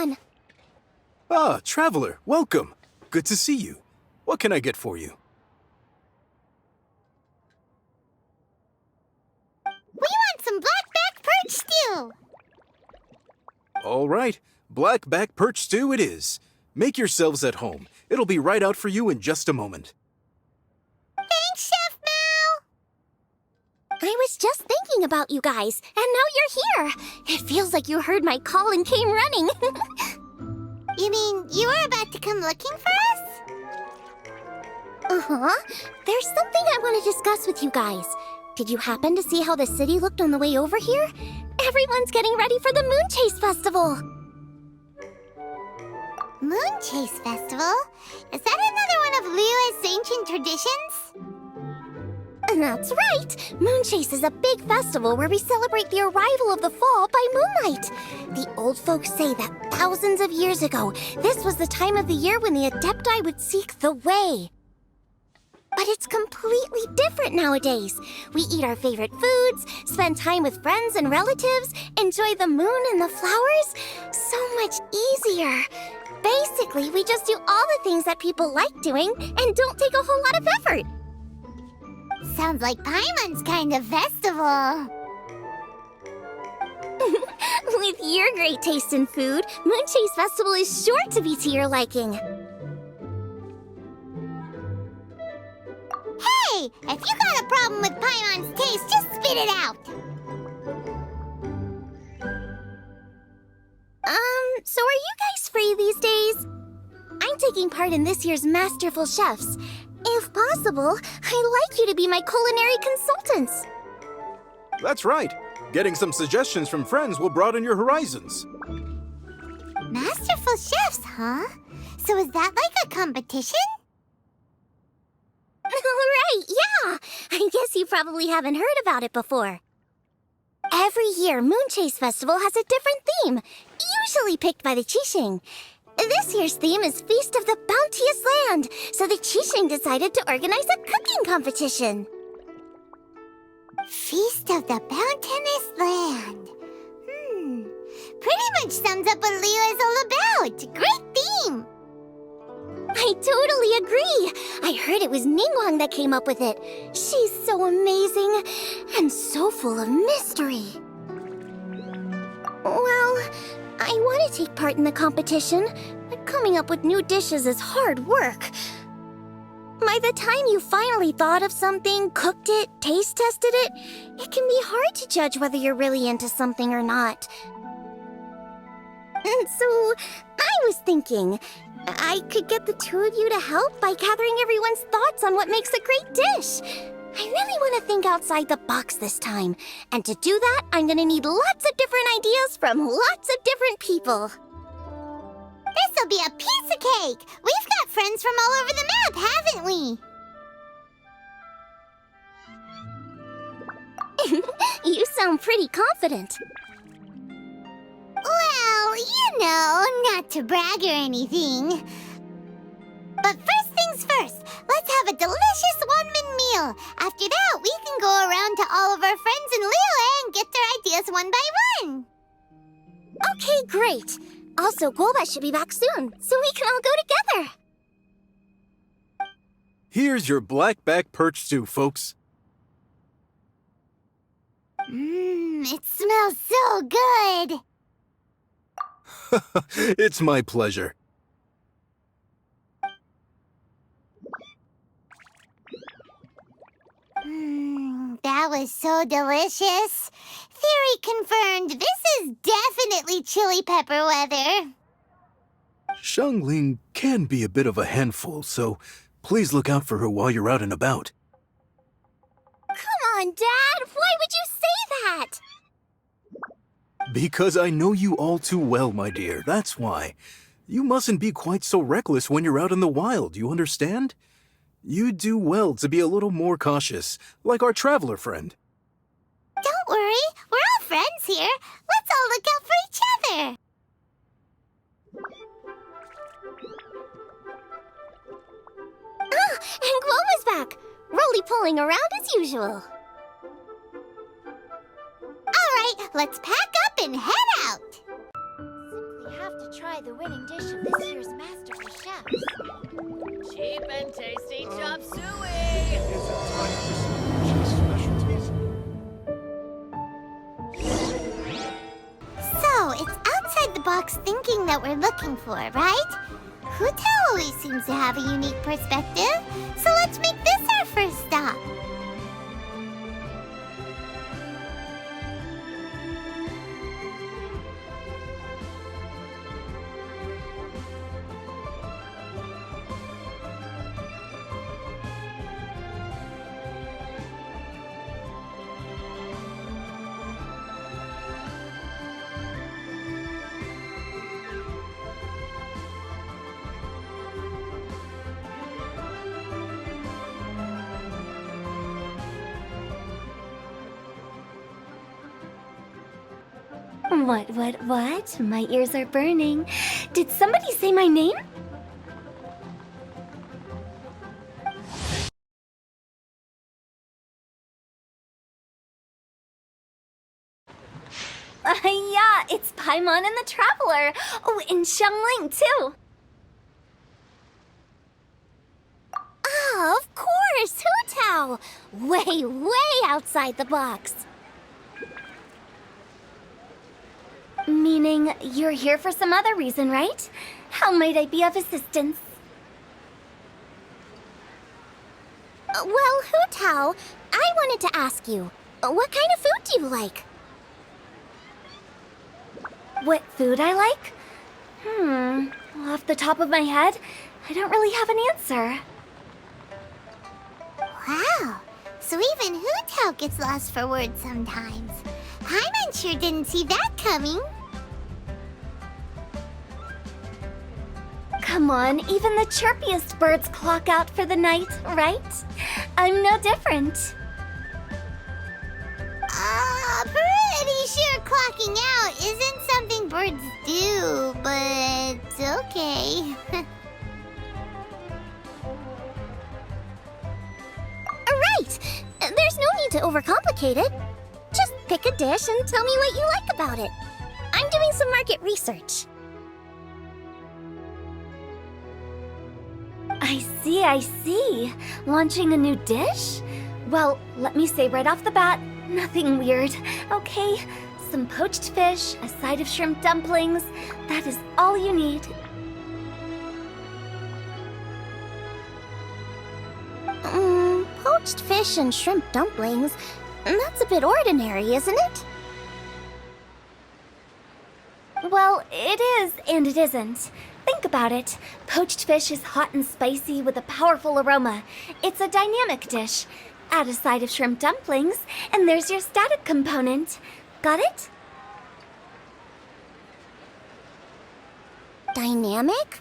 on. Ah, traveler, welcome. Good to see you. What can I get for you? We want some blackback perch stew. All right, blackback perch stew it is. Make yourselves at home. It'll be right out for you in just a moment. Thanks, Chef Mao. I was just thinking about you guys, and now you're here. It feels like you heard my call and came running. You mean you were about to come looking for us? Uh-huh. There's something I want to discuss with you guys. Did you happen to see how the city looked on the way over here? Everyone's getting ready for the Moonchase Festival. Moonchase Festival? Is that another one of Liyue's ancient traditions? That's right! Moonchase is a big festival where we celebrate the arrival of the fall by moonlight. The old folks say that thousands of years ago, this was the time of the year when the Adepti would seek the way. But it's completely different nowadays. We eat our favorite foods, spend time with friends and relatives, enjoy the moon and the flowers. So much easier. Basically, we just do all the things that people like doing and don't take a whole lot of effort. Sounds like Paimon's kind of festival. With your great taste in food, Moonchase Festival is sure to be to your liking. Hey! If you got a problem with Paimon's taste, just spit it out! So are you guys free these days? I'm taking part in this year's Masterful Chefs. If possible, I'd like you to be my culinary consultants. That's right. Getting some suggestions from friends will broaden your horizons. Masterful Chefs, huh? So is that like a competition? Right, yeah! I guess you probably haven't heard about it before. Every year, Moonchase Festival has a different theme, usually picked by the Qixing. This year's theme is Feast of the Bounteous Land, so the Qixing decided to organize a cooking competition. Feast of the Bounteous Land. Pretty much sums up what Liyue is all about. Great theme! I totally agree. I heard it was Ningguang that came up with it. She's so amazing and so full of mystery. Well, I want to take part in the competition, but coming up with new dishes is hard work. By the time you finally thought of something, cooked it, taste tested it, it can be hard to judge whether you're really into something or not. So, I was thinking, I could get the two of you to help by gathering everyone's thoughts on what makes a great dish. I really want to think outside the box this time. And to do that, I'm going to need lots of different ideas from lots of different people. This'll be a piece of cake! We've got friends from all over the map, haven't we? You sound pretty confident. Well, you know, not to brag or anything. But first things first, let's have a delicious one-min meal. After that, we can go around to all of our friends in Liyue and get their ideas one by one. Okay, great. Also, Gouba should be back soon, so we can all go together. Here's your blackback perch stew, folks. It smells so good. It's my pleasure. That was so delicious. Theory confirmed. This is definitely chili pepper weather. Xiangling can be a bit of a handful, so please look out for her while you're out and about. Come on, Dad. Why would you say that? Because I know you all too well, my dear. That's why. You mustn't be quite so reckless when you're out in the wild, you understand? You do well to be a little more cautious, like our traveler friend. Don't worry. We're all friends here. Let's all look out for each other. And Guoma's back. Roly-poling around as usual. All right, let's pack up and head out. Simply have to try the winning dish of this year's Master of Chefs. Cheap and tasty chop suey! Is it time for some Moonchase specialties? So, it's outside the box thinking that we're looking for, right? Hotel always seems to have a unique perspective, so let's make this our first stop. What? My ears are burning. Did somebody say my name? Yeah, it's Paimon and the Traveler. Oh, and Xiangling, too. Oh, of course, Hu-Tao! Way outside the box. Meaning you're here for some other reason, right? How might I be of assistance? Well, Hu-Tao, I wanted to ask you, what kind of food do you like? What food I like? Off the top of my head, I don't really have an answer. Wow, so even Hu-Tao gets lost for words sometimes. Paimon sure didn't see that coming. Come on, even the chirpiest birds clock out for the night, right? I'm no different. Pretty sure clocking out isn't something birds do, but okay. Right! There's no need to overcomplicate it. Just pick a dish and tell me what you like about it. I'm doing some market research. I see. Launching a new dish? Well, let me say right off the bat, nothing weird, okay? Some poached fish, a side of shrimp dumplings. That is all you need. Poached fish and shrimp dumplings? That's a bit ordinary, isn't it? Well, it is and it isn't. Think about it. Poached fish is hot and spicy with a powerful aroma. It's a dynamic dish. Add a side of shrimp dumplings, and there's your static component. Got it? Dynamic?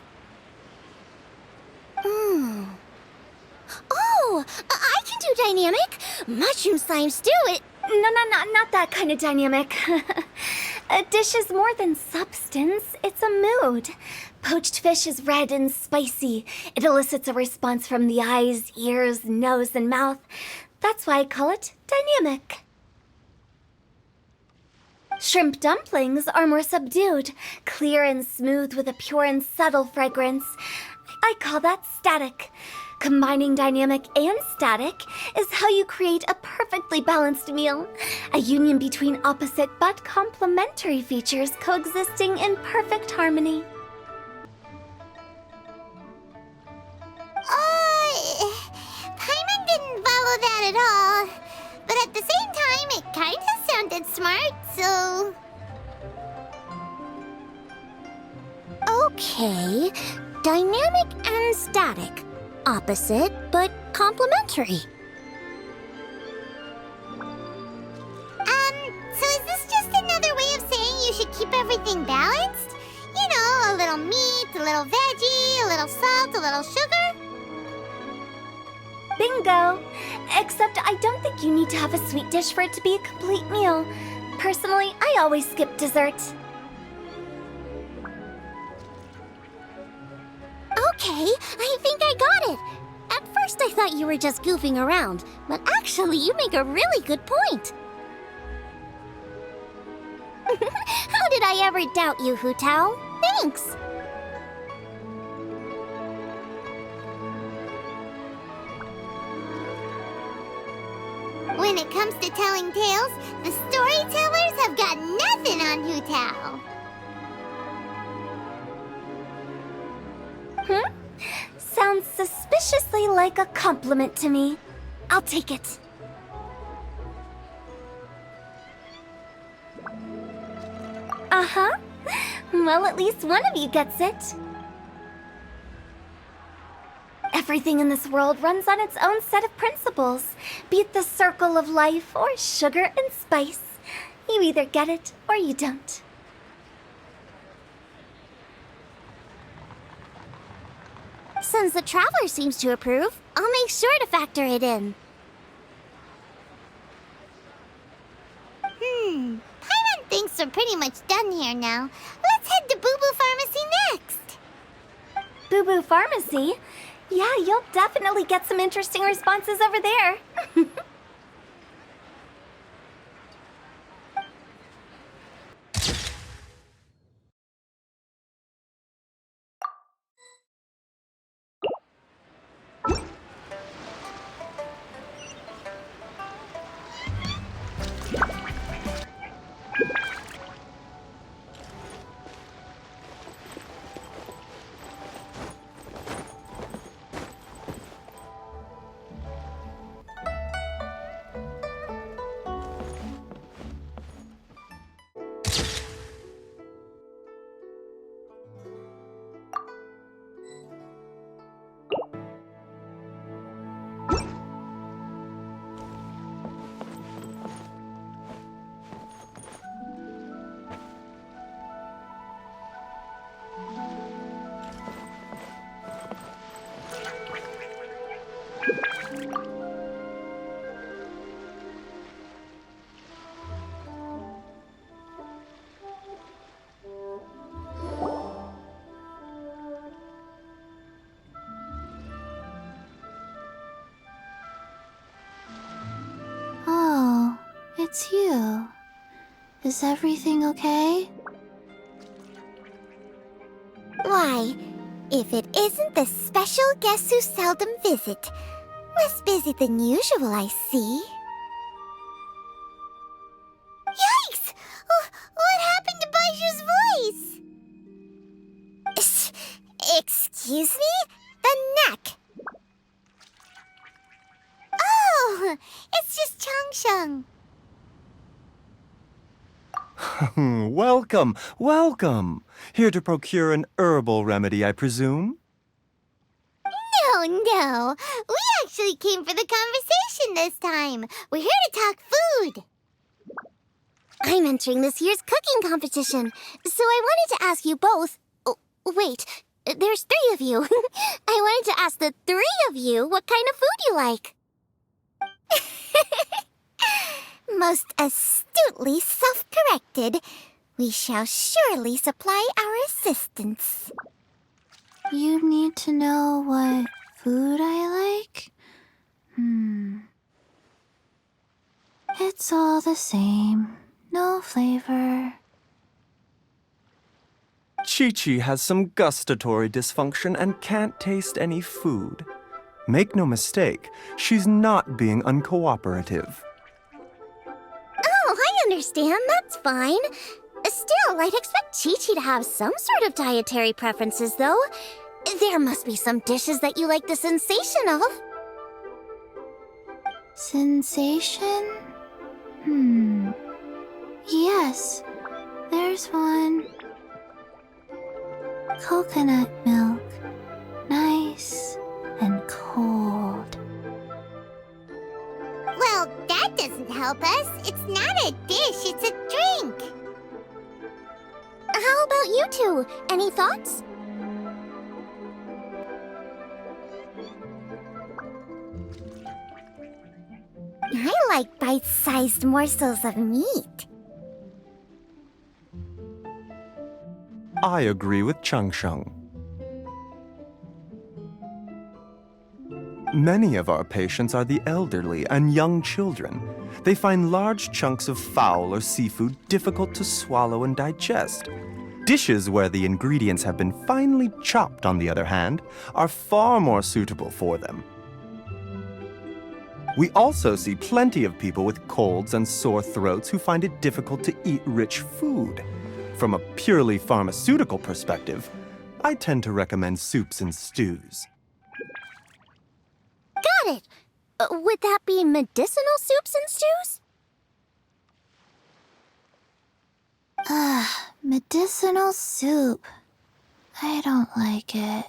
Oh, I can do dynamic. Mushroom slime stew it. No, not that kind of dynamic. A dish is more than substance, it's a mood. Poached fish is red and spicy. It elicits a response from the eyes, ears, nose, and mouth. That's why I call it dynamic. Shrimp dumplings are more subdued, clear and smooth with a pure and subtle fragrance. I call that static. Combining dynamic and static is how you create a perfectly balanced meal. A union between opposite but complementary features coexisting in perfect harmony. Paimon didn't follow that at all. But at the same time, it kinda sounded smart, so... Okay, dynamic and static. Opposite, but complementary. So is this just another way of saying you should keep everything balanced? You know, a little meat, a little veggie, a little salt, a little sugar? Bingo! Except I don't think you need to have a sweet dish for it to be a complete meal. Personally, I always skip dessert. Okay, I think I got it. At first I thought you were just goofing around, but actually you make a really good point. How did I ever doubt you, Hu-Tao? Thanks. When it comes to telling tales, the storytellers have got nothing on Hu Tao. Sounds suspiciously like a compliment to me. I'll take it. Uh-huh. Well, at least one of you gets it. Everything in this world runs on its own set of principles, be it the circle of life or sugar and spice. You either get it or you don't. Since the Traveler seems to approve, I'll make sure to factor it in. Paimon thinks we're pretty much done here now. Let's head to Boo Boo Pharmacy next. Boo Boo Pharmacy? Yeah, you'll definitely get some interesting responses over there. Oh, it's you. Is everything okay? Why, if it isn't the special guest who seldom visit. Less busy than usual, I see. Yikes! What happened to Baishu's voice? Excuse me? The neck. Oh, it's just Changsheng. Welcome, welcome. Here to procure an herbal remedy, I presume? No. We actually came for the conversation this time. We're here to talk food. I'm entering this year's cooking competition, so I wanted to ask you both... Oh, wait, there's 3 of you. I wanted to ask the 3 of you what kind of food you like. Most astutely self-corrected. We shall surely supply our assistance. You need to know what food I like? It's all the same. No flavor. Chi-Chi has some gustatory dysfunction and can't taste any food. Make no mistake, she's not being uncooperative. Oh, I understand. That's fine. Still, I'd expect Chi-Chi to have some sort of dietary preferences, though. There must be some dishes that you like the sensation of. Sensation? Yes, there's one. Coconut milk. Nice and cold. Well, that doesn't help us. It's not a dish, it's a drink. How about you two? Any thoughts? I like bite-sized morsels of meat. I agree with Changsheng. Many of our patients are the elderly and young children. They find large chunks of fowl or seafood difficult to swallow and digest. Dishes where the ingredients have been finely chopped, on the other hand, are far more suitable for them. We also see plenty of people with colds and sore throats who find it difficult to eat rich food. From a purely pharmaceutical perspective, I tend to recommend soups and stews. Got it! Would that be medicinal soups and stews? Medicinal soup. I don't like it.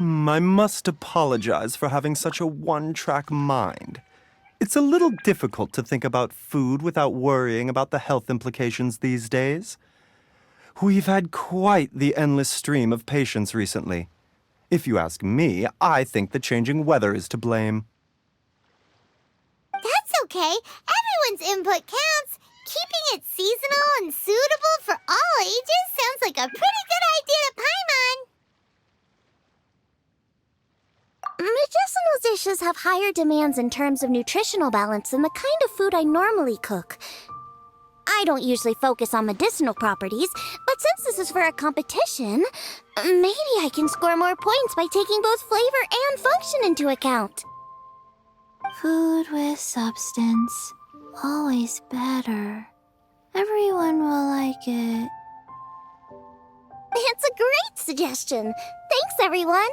I must apologize for having such a one-track mind. It's a little difficult to think about food without worrying about the health implications these days. We've had quite the endless stream of patients recently. If you ask me, I think the changing weather is to blame. That's okay. Everyone's input counts. Keeping it seasonal and suitable for all ages sounds like a pretty good idea to Paimon. Medicinal dishes have higher demands in terms of nutritional balance than the kind of food I normally cook. I don't usually focus on medicinal properties, but since this is for a competition, maybe I can score more points by taking both flavor and function into account. Food with substance. Always better. Everyone will like it. It's a great suggestion. Thanks, everyone.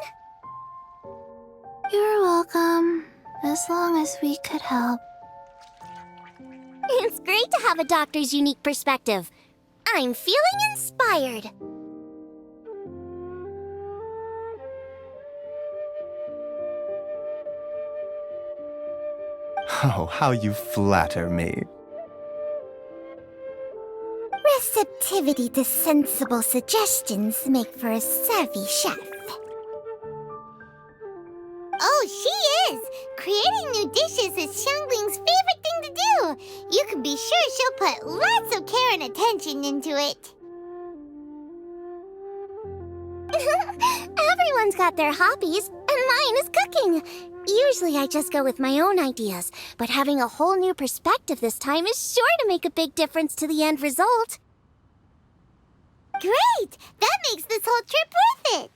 You're welcome. As long as we could help. It's great to have a doctor's unique perspective. I'm feeling inspired. Oh, how you flatter me. Receptivity to sensible suggestions make for a savvy chef. Oh, she is! Creating new dishes is Xiangling's favorite thing to do. You can be sure she'll put lots of care and attention into it. Everyone's got their hobbies, and mine is cooking. Usually I just go with my own ideas, but having a whole new perspective this time is sure to make a big difference to the end result. Great! That makes this whole trip worth it!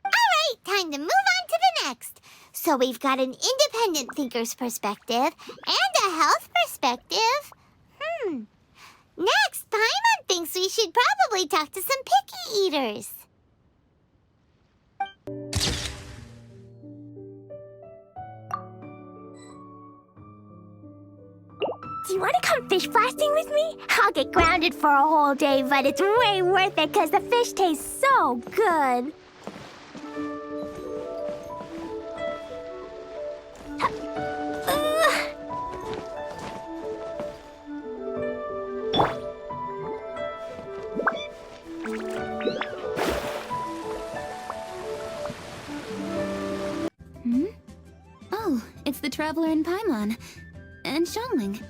Alright, time to move on to the next. So we've got an independent thinker's perspective and a health perspective. Next, Paimon thinks we should probably talk to some picky eaters. Do you want to come fish blasting with me? I'll get grounded for a whole day, but it's way worth it because the fish tastes so good. Oh, it's the Traveler and Paimon. And Xiangling.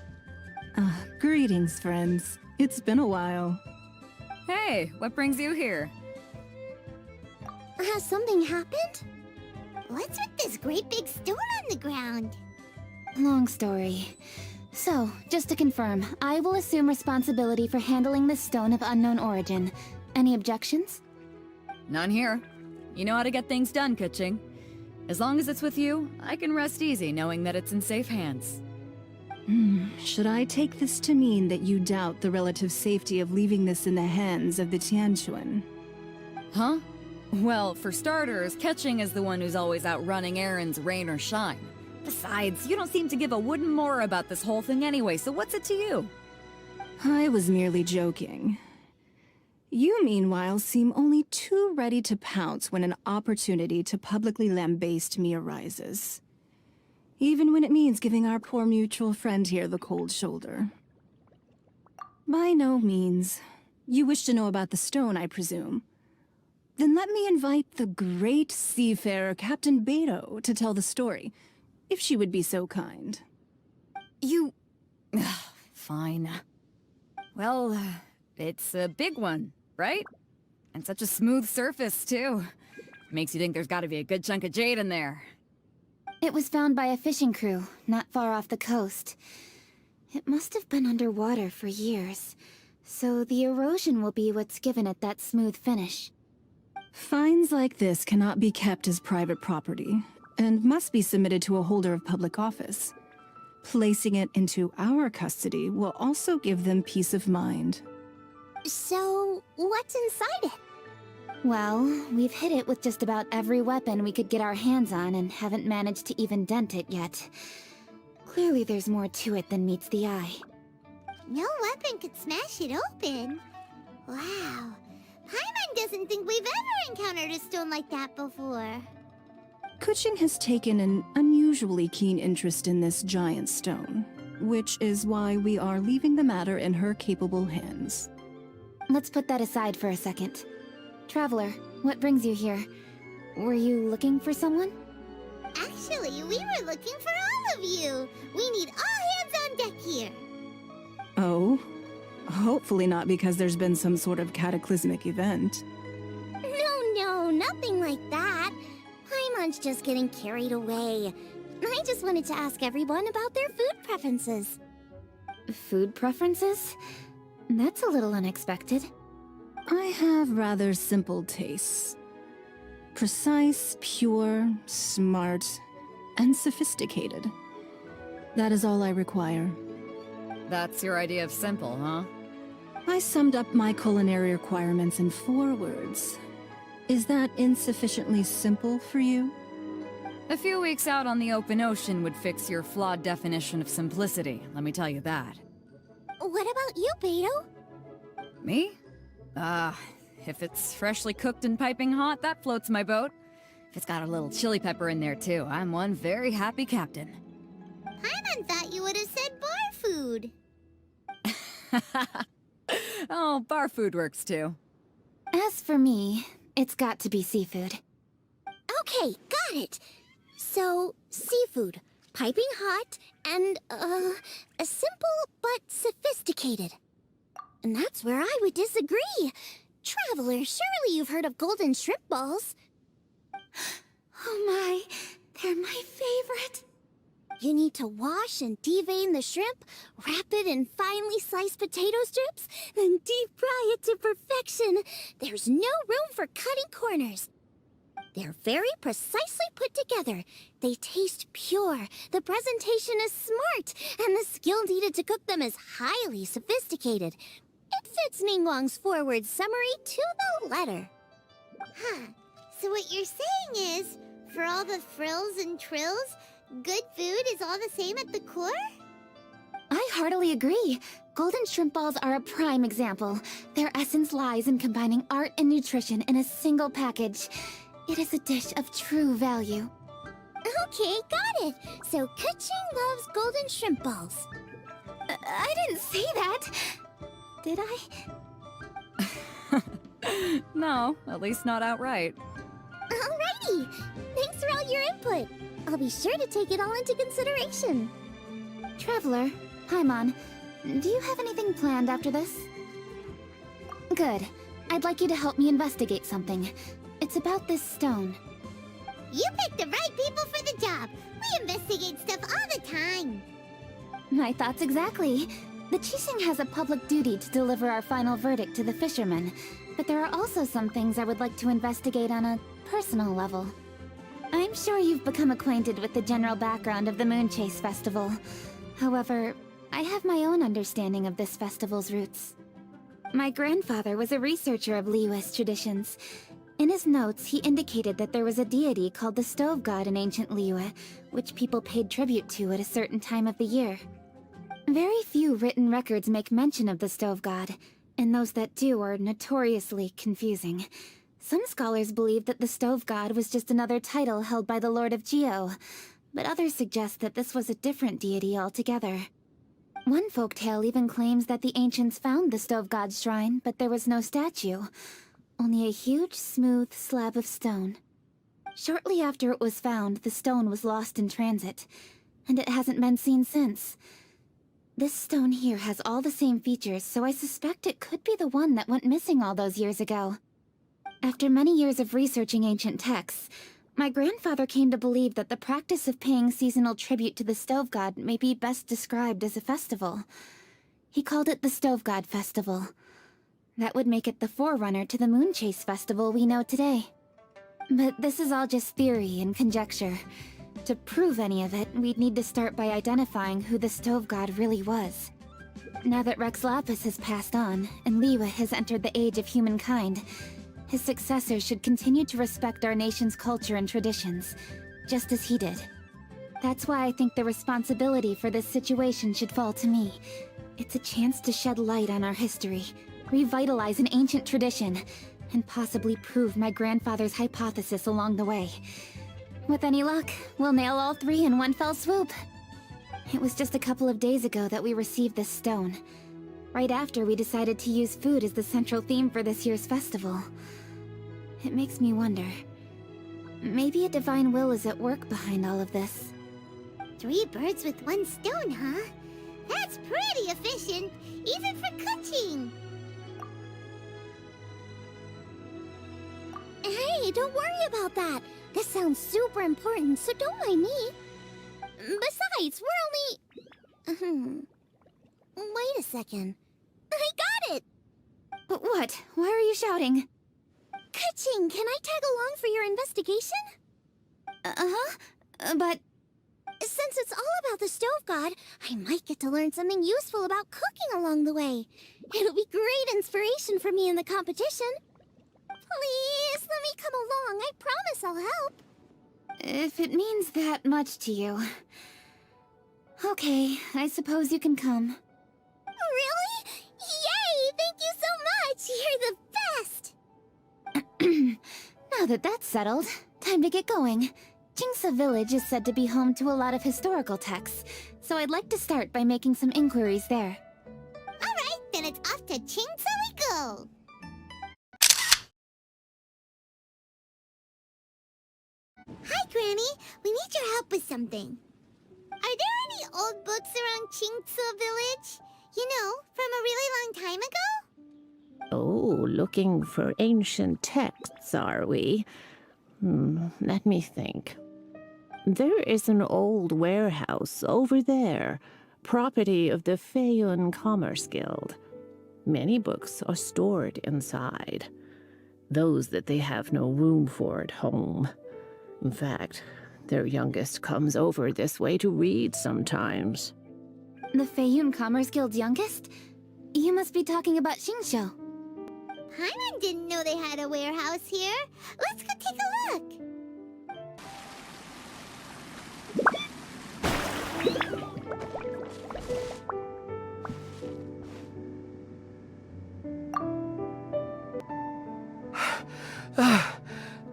Greetings, friends. It's been a while. Hey, what brings you here? Has something happened? What's with this great big stone on the ground? Long story. So, just to confirm, I will assume responsibility for handling this stone of unknown origin. Any objections? None here. You know how to get things done, Kuching. As long as it's with you, I can rest easy knowing that it's in safe hands. Should I take this to mean that you doubt the relative safety of leaving this in the hands of the Tianquan? Huh? Well, for starters, Kuching is the one who's always out running errands, rain or shine. Besides, you don't seem to give a wooden more about this whole thing anyway, so what's it to you? I was merely joking. You, meanwhile, seem only too ready to pounce when an opportunity to publicly lambaste me arises. Even when it means giving our poor mutual friend here the cold shoulder. By no means. You wish to know about the stone, I presume. Then let me invite the great seafarer Captain Beto to tell the story, if she would be so kind. You... Fine. Well, it's a big one, right? And such a smooth surface, too. Makes you think there's gotta be a good chunk of jade in there. It was found by a fishing crew, not far off the coast. It must have been underwater for years, so the erosion will be what's given it that smooth finish. Finds like this cannot be kept as private property, and must be submitted to a holder of public office. Placing it into our custody will also give them peace of mind. So, what's inside it? Well, we've hit it with just about every weapon we could get our hands on and haven't managed to even dent it yet. Clearly there's more to it than meets the eye. No weapon could smash it open. Wow. Paimon doesn't think we've ever encountered a stone like that before. Kuching has taken an unusually keen interest in this giant stone, which is why we are leaving the matter in her capable hands. Let's put that aside for a second. Traveler, what brings you here? Were you looking for someone? Actually, we were looking for all of you. We need all hands on deck here. Oh? Hopefully not because there's been some sort of cataclysmic event. No, nothing like that. Paimon's just getting carried away. I just wanted to ask everyone about their food preferences. Food preferences? That's a little unexpected. I have rather simple tastes. Precise, pure, smart, and sophisticated. That is all I require. That's your idea of simple, huh? I summed up my culinary requirements in 4 words. Is that insufficiently simple for you? A few weeks out on the open ocean would fix your flawed definition of simplicity, let me tell you that. What about you, Beto? Me? If it's freshly cooked and piping hot, that floats my boat. If it's got a little chili pepper in there too, I'm one very happy captain. Paimon thought you would have said bar food. Oh, bar food works too. As for me, it's got to be seafood. Okay, got it. So, seafood, piping hot, and, simple but sophisticated. And that's where I would disagree. Traveler, surely you've heard of golden shrimp balls. Oh my, they're my favorite. You need to wash and devein the shrimp, wrap it in finely sliced potato strips, then deep fry it to perfection. There's no room for cutting corners. They're very precisely put together. They taste pure, the presentation is smart, and the skill needed to cook them is highly sophisticated. It fits Ningguang's forward summary to the letter. Huh. So what you're saying is, for all the frills and trills, good food is all the same at the core? I heartily agree. Golden shrimp balls are a prime example. Their essence lies in combining art and nutrition in a single package. It is a dish of true value. Okay, got it. So Kuching loves golden shrimp balls. I didn't say that. Did I? No, at least not outright. Alrighty. Thanks for all your input. I'll be sure to take it all into consideration. Traveler, Paimon, do you have anything planned after this? Good. I'd like you to help me investigate something. It's about this stone. You picked the right people for the job. We investigate stuff all the time. My thoughts exactly. The Qixing has a public duty to deliver our final verdict to the fishermen, but there are also some things I would like to investigate on a personal level. I'm sure you've become acquainted with the general background of the Moonchase festival. However, I have my own understanding of this festival's roots. My grandfather was a researcher of Liyue's traditions. In his notes, he indicated that there was a deity called the Stove God in ancient Liyue, which people paid tribute to at a certain time of the year. Very few written records make mention of the Stove God, and those that do are notoriously confusing. Some scholars believe that the Stove God was just another title held by the Lord of Geo, but others suggest that this was a different deity altogether. One folktale even claims that the ancients found the Stove God's shrine, but there was no statue, only a huge, smooth slab of stone. Shortly after it was found, the stone was lost in transit, and it hasn't been seen since. This stone here has all the same features, so I suspect it could be the one that went missing all those years ago. After many years of researching ancient texts, My grandfather came to believe that the practice of paying seasonal tribute to the Stove God may be best described as a festival. He called it the Stove God Festival. That would make it the forerunner to the Moonchase Festival we know today. But this is all just theory and conjecture. To prove any of it, we'd need to start by identifying who the Stove God really was. Now that Rex Lapis has passed on, and Liwa has entered the age of humankind, his successors should continue to respect our nation's culture and traditions, just as he did. That's why I think the responsibility for this situation should fall to me. It's a chance to shed light on our history, revitalize an ancient tradition, and possibly prove my grandfather's hypothesis along the way. With any luck, we'll nail all three in one fell swoop. It was just a couple of days ago that we received this stone. Right after we decided to use food as the central theme for this year's festival. It makes me wonder. Maybe a divine will is at work behind all of this. 3 birds with 1 stone, huh? That's pretty efficient, even for cooking. Hey, don't worry about that. This sounds super important, so don't mind me. Besides, we're only... Wait a second. I got it! What? Why are you shouting? Kaching, can I tag along for your investigation? But... Since it's all about the Stove God, I might get to learn something useful about cooking along the way. It'll be great inspiration for me in the competition. Please, let me come along. I promise I'll help. if it means that much to you... Okay, I suppose you can come. Really? Yay! Thank you so much! You're the best! Now that that's settled, time to get going. Jingsa Village is said to be home to a lot of historical texts, so I'd like to start by making some inquiries there. Alright, then it's off to Jingsa we go! Hi, Granny. We need your help with something. Are there any old books around Jingsa Village? You know, from a really long time ago? Oh, looking for ancient texts, are we? Let me think. There is an old warehouse over there, property of the Feiyun Commerce Guild. Many books are stored inside, those that they have no room for at home. In fact, their youngest comes over this way to read sometimes. The Feiyun Commerce Guild's youngest? You must be talking about Xingqiu. Paimon didn't know they had a warehouse here. Let's go take a look.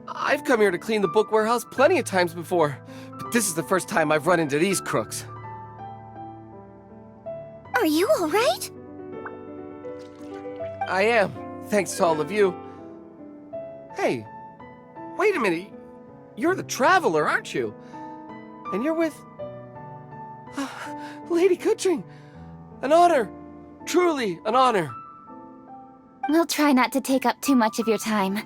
I've come here to clean the book warehouse plenty of times before, but this is the first time I've run into these crooks. Are you alright? I am, thanks to all of you. Hey, wait a minute. You're the Traveler, aren't you? And you're with... Lady Kuching. An honor. Truly an honor. We'll try not to take up too much of your time.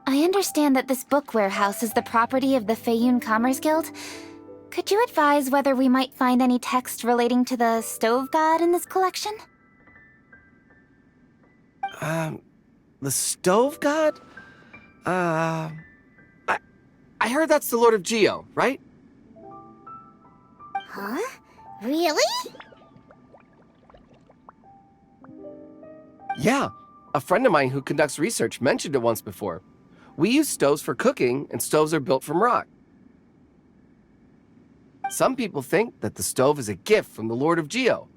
I understand that this book warehouse is the property of the Feiyun Commerce Guild. Could you advise whether we might find any text relating to the Stove God in this collection? The Stove God? I heard that's the Lord of Geo, right? Huh? Really? Yeah, a friend of mine who conducts research mentioned it once before. We use stoves for cooking, and stoves are built from rock. Some people think that the stove is a gift from the Lord of Geo,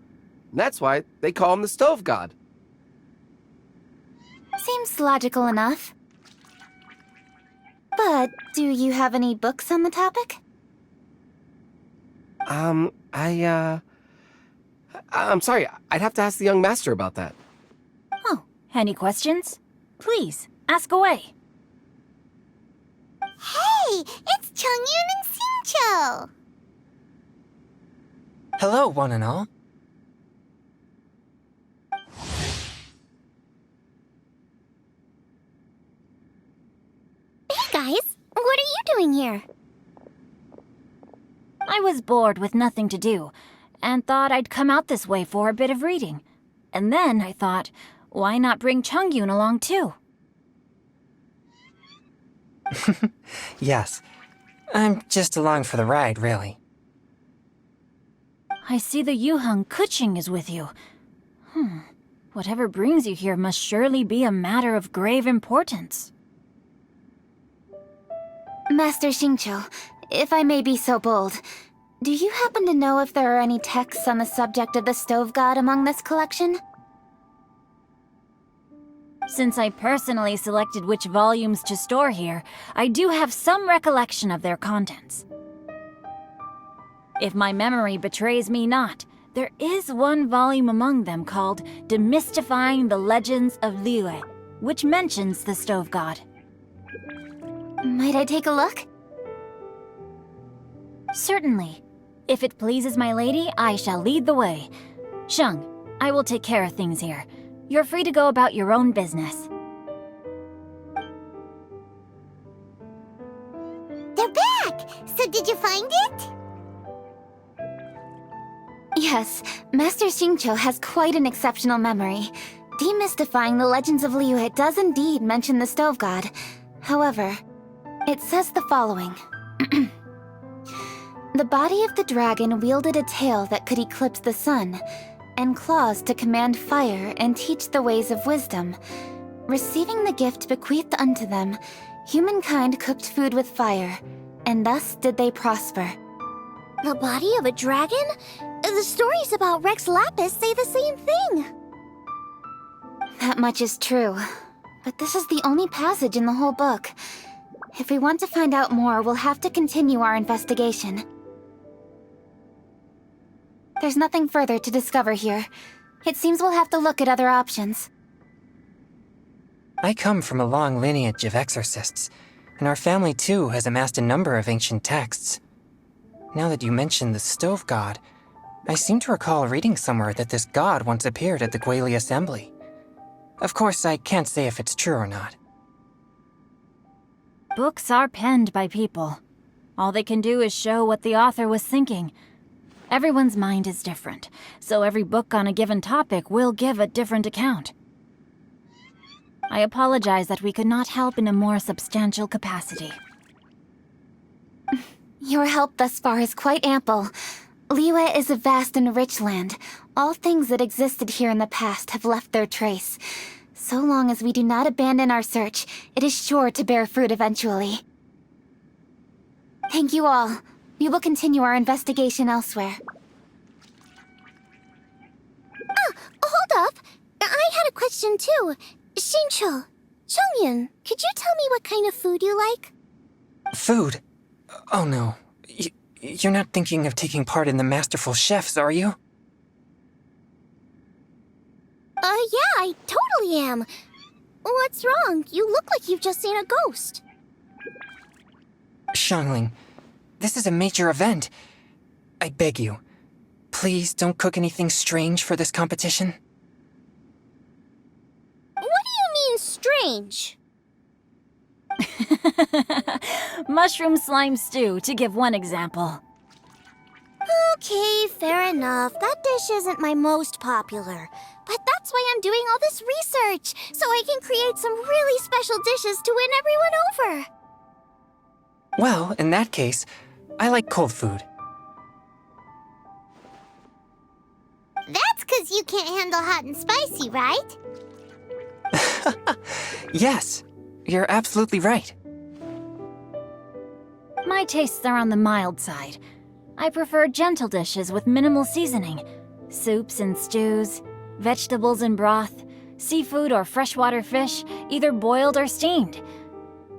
and that's why they call him the Stove God. Seems logical enough. But do you have any books on the topic? I'm sorry, I'd have to ask the young master about that. Oh, any questions? Please, ask away. Hey, it's Chongyun and Xingqiu! Hello, one and all. Hey guys, what are you doing here? I was bored with nothing to do, and thought I'd come out this way for a bit of reading. And then I thought, why not bring Chungyun along too? Yes. I'm just along for the ride, really. I see the Yuheng Kuching is with you. Whatever brings you here must surely be a matter of grave importance. Master Xingqiu, if I may be so bold, do you happen to know if there are any texts on the subject of the Stove God among this collection? Since I personally selected which volumes to store here, I do have some recollection of their contents. If my memory betrays me not, there is one volume among them called Demystifying the Legends of Liyue, which mentions the Stove God. Might I take a look? Certainly. If it pleases my lady, I shall lead the way. Sheng, I will take care of things here. You're free to go about your own business. They're back! So did you find it? Yes, Master Xingqiu has quite an exceptional memory. Demystifying the Legends of Liyue does indeed mention the Stove God. However, it says the following. The body of the dragon wielded a tail that could eclipse the sun, and claws to command fire and teach the ways of wisdom. Receiving the gift bequeathed unto them, humankind cooked food with fire, and thus did they prosper. The body of a dragon? The stories about Rex Lapis say the same thing. That much is true, but this is the only passage in the whole book. If we want to find out more, we'll have to continue our investigation. There's nothing further to discover here. It seems we'll have to look at other options. I come from a long lineage of exorcists, and our family too has amassed a number of ancient texts. Now that you mention the Stove God, I seem to recall reading somewhere that this god once appeared at the Guili Assembly. Of course, I can't say if it's true or not. Books are penned by people. All they can do is show what the author was thinking. Everyone's mind is different, so every book on a given topic will give a different account. I apologize that we could not help in a more substantial capacity. Your help thus far is quite ample. Liyue is a vast and rich land. All things that existed here in the past have left their trace. So long as we do not abandon our search, it is sure to bear fruit eventually. Thank you all. We will continue our investigation elsewhere. Hold up. I had a question too. Xingqiu, Chongyun, could you tell me what kind of food you like? Food? Oh no. You're not thinking of taking part in the Masterful Chefs, are you? Yeah, I totally am. What's wrong? You look like you've just seen a ghost. Xiangling, this is a major event. I beg you, please don't cook anything strange for this competition. What do you mean, strange? Mushroom slime stew, to give one example. Okay, fair enough. That dish isn't my most popular. But that's why I'm doing all this research, so I can create some really special dishes to win everyone over. Well, in that case, I like cold food. That's 'cause you can't handle hot and spicy, right? Yes, you're absolutely right. My tastes are on the mild side. I prefer gentle dishes with minimal seasoning. Soups and stews, vegetables and broth, seafood or freshwater fish, either boiled or steamed.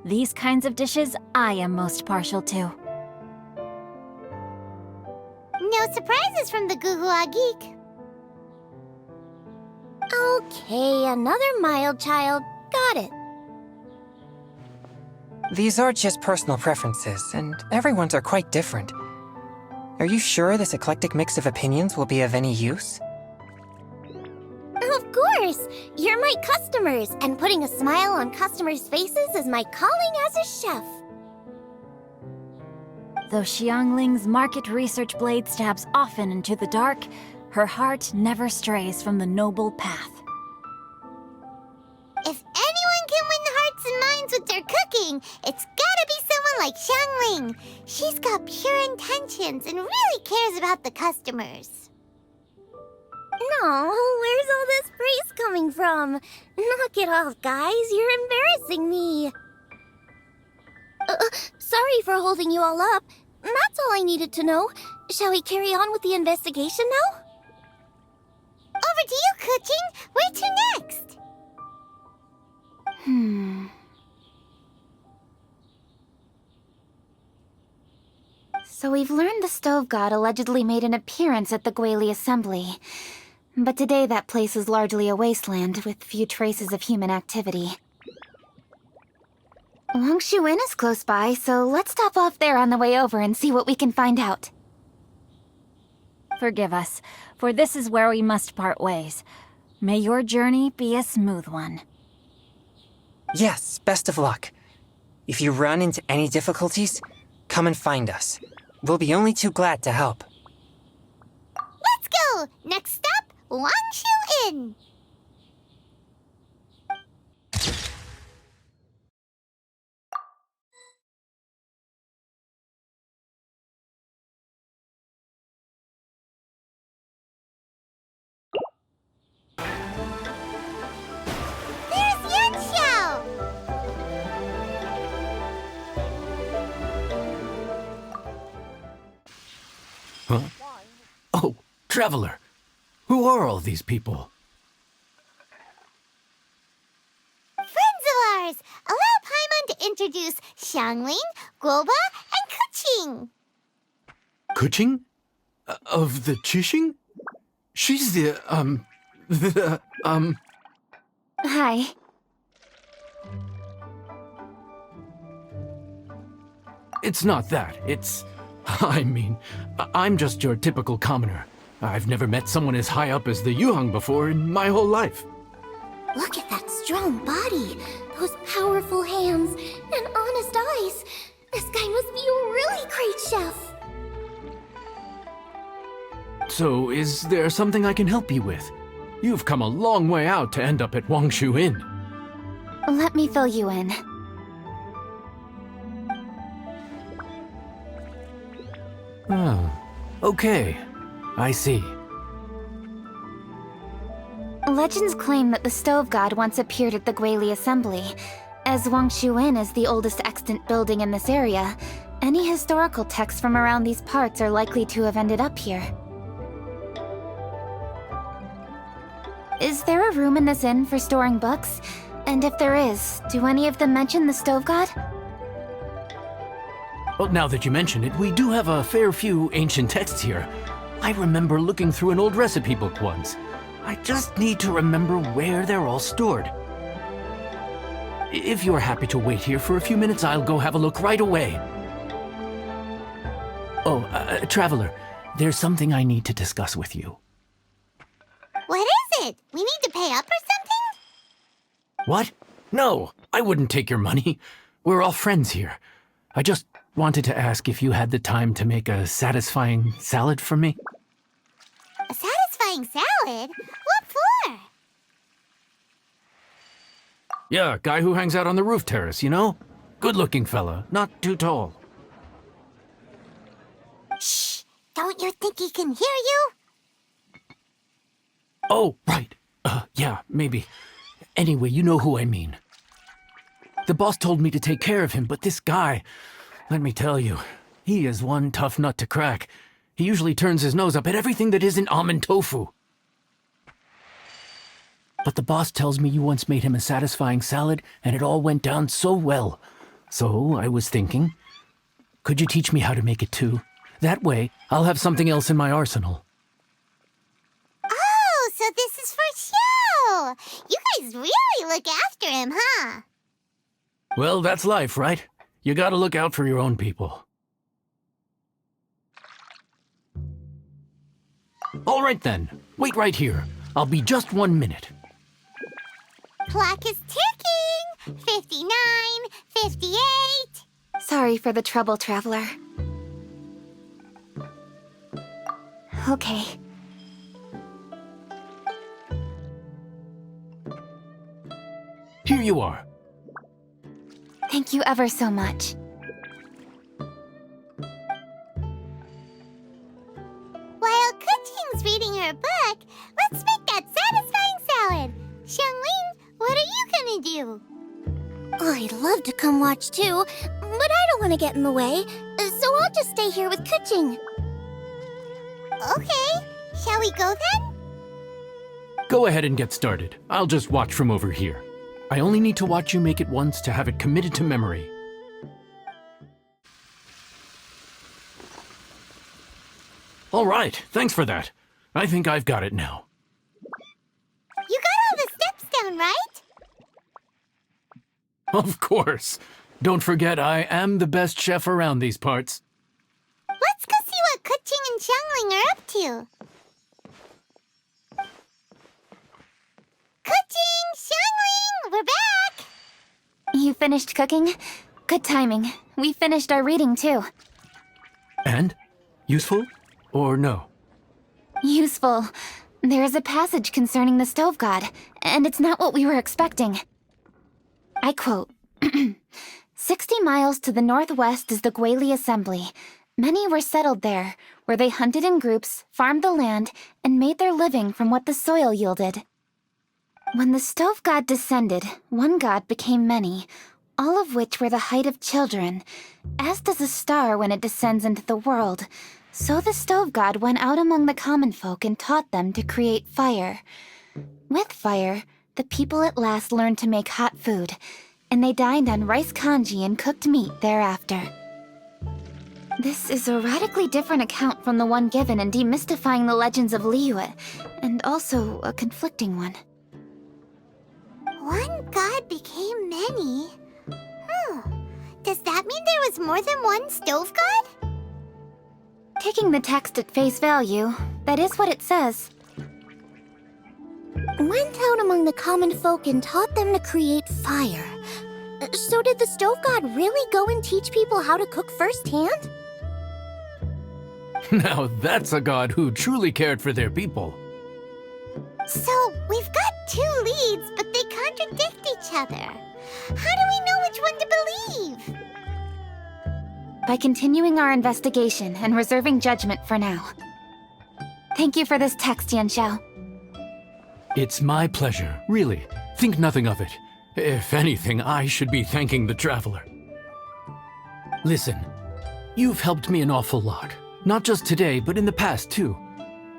These kinds of dishes I am most partial to. No surprises from the Gouba geek. Okay, another mild child. Got it. These are just personal preferences, and everyone's are quite different. Are you sure this eclectic mix of opinions will be of any use? Of course! You're my customers, and putting a smile on customers' faces is my calling as a chef. Though Xiangling's market research blade stabs often into the dark, her heart never strays from the noble path. If anyone can win hearts and minds with their cooking, it's gotta be someone like Xiangling. She's got pure intentions and really cares about the customers. No, where's all this praise coming from? Knock it off, guys. You're embarrassing me. Sorry for holding you all up. That's all I needed to know. Shall we carry on with the investigation now? Over to you, Kuching. Where to next? So we've learned the Stove God allegedly made an appearance at the Guili Assembly. But today that place is largely a wasteland with few traces of human activity. Wangshu Inn is close by, so let's stop off there on the way over and see what we can find out. Forgive us, for this is where we must part ways. May your journey be a smooth one. Yes, best of luck. If you run into any difficulties, come and find us. We'll be only too glad to help. Let's go! Next stop, Wangshu Inn. There's Yanxiao! Huh? Oh, Traveler. Who are all these people? Friends of ours! Allow Paimon to introduce Xiangling, Gouba, and Kuching. Kuching? Of the Chishing? She's the, Hi. It's not that. I mean, I'm just your typical commoner. I've never met someone as high up as the Yuhang before in my whole life. Look at that strong body, those powerful hands, and honest eyes. This guy must be a really great chef. So, is there something I can help you with? You've come a long way out to end up at Wangshu Inn. Let me fill you in. Oh, okay. I see. Legends claim that the Stove God once appeared at the Guili Assembly. As Wangshu Inn is the oldest extant building in this area, any historical texts from around these parts are likely to have ended up here. Is there a room in this inn for storing books? And if there is, do any of them mention the Stove God? Well, now that you mention it, we do have a fair few ancient texts here. I remember looking through an old recipe book once. I just need to remember where they're all stored. If you're happy to wait here for a few minutes, I'll go have a look right away. Oh, Traveler, there's something I need to discuss with you. What is it? We need to pay up or something? What? No, I wouldn't take your money. We're all friends here. I just wanted to ask if you had the time to make a satisfying salad for me. A satisfying salad? What for? Yeah, guy who hangs out on the roof terrace, you know? Good-looking fella, not too tall. Shh! Don't you think he can hear you? Oh, right. Yeah, maybe. Anyway, you know who I mean. The boss told me to take care of him, but this guy, let me tell you, he is one tough nut to crack. He usually turns his nose up at everything that isn't almond tofu. But the boss tells me you once made him a satisfying salad, and it all went down so well. So I was thinking, could you teach me how to make it too? That way, I'll have something else in my arsenal. Oh, so this is for show! You guys really look after him, huh? Well, that's life, right? You gotta look out for your own people. All right then, wait right here. I'll be just 1 minute. Clock is ticking! 59, 58... Sorry for the trouble, Traveler. Okay. Here you are. Thank you ever so much. While Kuching's reading her book, let's make that satisfying salad. Xiangling, what are you gonna do? I'd love to come watch too, but I don't want to get in the way, so I'll just stay here with Kuching. Okay, shall we go then? Go ahead and get started. I'll just watch from over here. I only need to watch you make it once to have it committed to memory. All right, thanks for that. I think I've got it now. You got all the steps down, right? Of course. Don't forget, I am the best chef around these parts. Let's go see what Kuching and Xiangling are up to. Kuching, Xiangling, we're back! You finished cooking? Good timing. We finished our reading too. And? Useful? Or no? Useful. There is a passage concerning the stove god, and it's not what we were expecting. I quote, 60 miles to the northwest is the Guili Assembly. Many were settled there, where they hunted in groups, farmed the land, and made their living from what the soil yielded. When the stove god descended, one god became many, all of which were the height of children. As does a star when it descends into the world, so the stove god went out among the common folk and taught them to create fire. With fire, the people at last learned to make hot food, and they dined on rice congee and cooked meat thereafter. This is a radically different account from the one given in Demystifying the Legends of Liyue, and also a conflicting one. One god became many? Does that mean there was more than one stove god? Taking the text at face value, that is what it says. Went out among the common folk and taught them to create fire. So did the stove god really go and teach people how to cook firsthand? Now that's a god who truly cared for their people. So, we've got two leads, but they contradict each other. How do we know which one to believe? By continuing our investigation and reserving judgment for now. Thank you for this text, Yanxiao. It's my pleasure, really. Think nothing of it. If anything, I should be thanking the traveler. Listen, you've helped me an awful lot. Not just today, but in the past, too.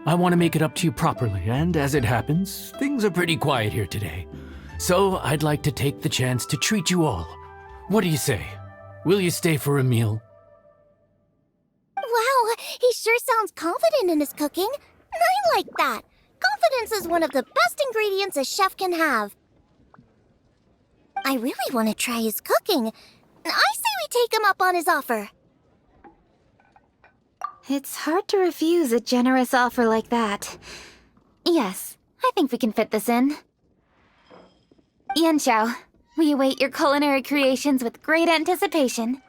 I want to make it up to you properly, and as it happens, things are pretty quiet here today. So I'd like to take the chance to treat you all. What do you say? Will you stay for a meal? Wow, he sure sounds confident in his cooking. I like that. Confidence is one of the best ingredients a chef can have. I really want to try his cooking. I say we take him up on his offer. It's hard to refuse a generous offer like that. Yes, I think we can fit this in. Yanxiao, we await your culinary creations with great anticipation.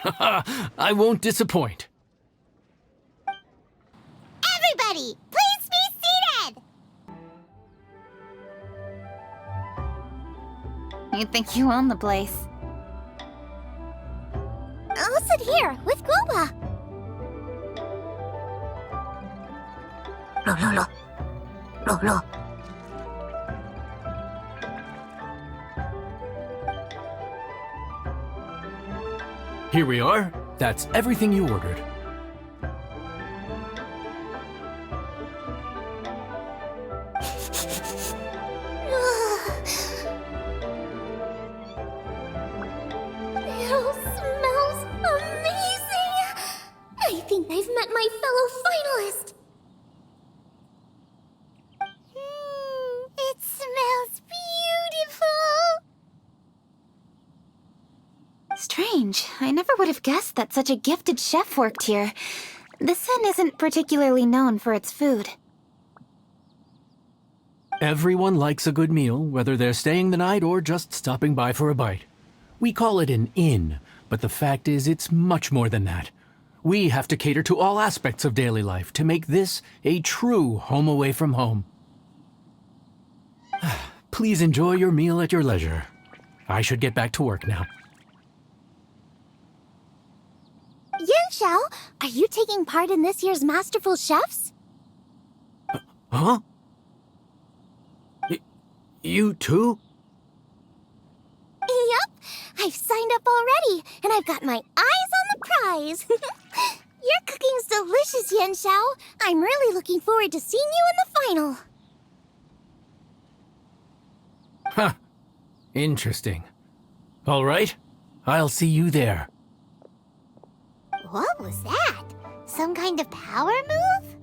I won't disappoint. Everybody, please be seated! You think you own the place. I'll sit here with Gouba. Lo. Here we are. That's everything you ordered. It all smells amazing! I think I've met my fellow finalist. It smells beautiful! Strange. I never would have guessed that such a gifted chef worked here. This inn isn't particularly known for its food. Everyone likes a good meal, whether they're staying the night or just stopping by for a bite. We call it an inn, but the fact is it's much more than that. We have to cater to all aspects of daily life to make this a true home away from home. Please enjoy your meal at your leisure. I should get back to work now. Yanxiao, are you taking part in this year's Masterful Chefs? Huh? You too? Yup, I've signed up already, and I've got my eyes on the prize. Your cooking's delicious, Yanxiao. I'm really looking forward to seeing you in the final. Huh. Interesting. All right, I'll see you there. What was that? Some kind of power move?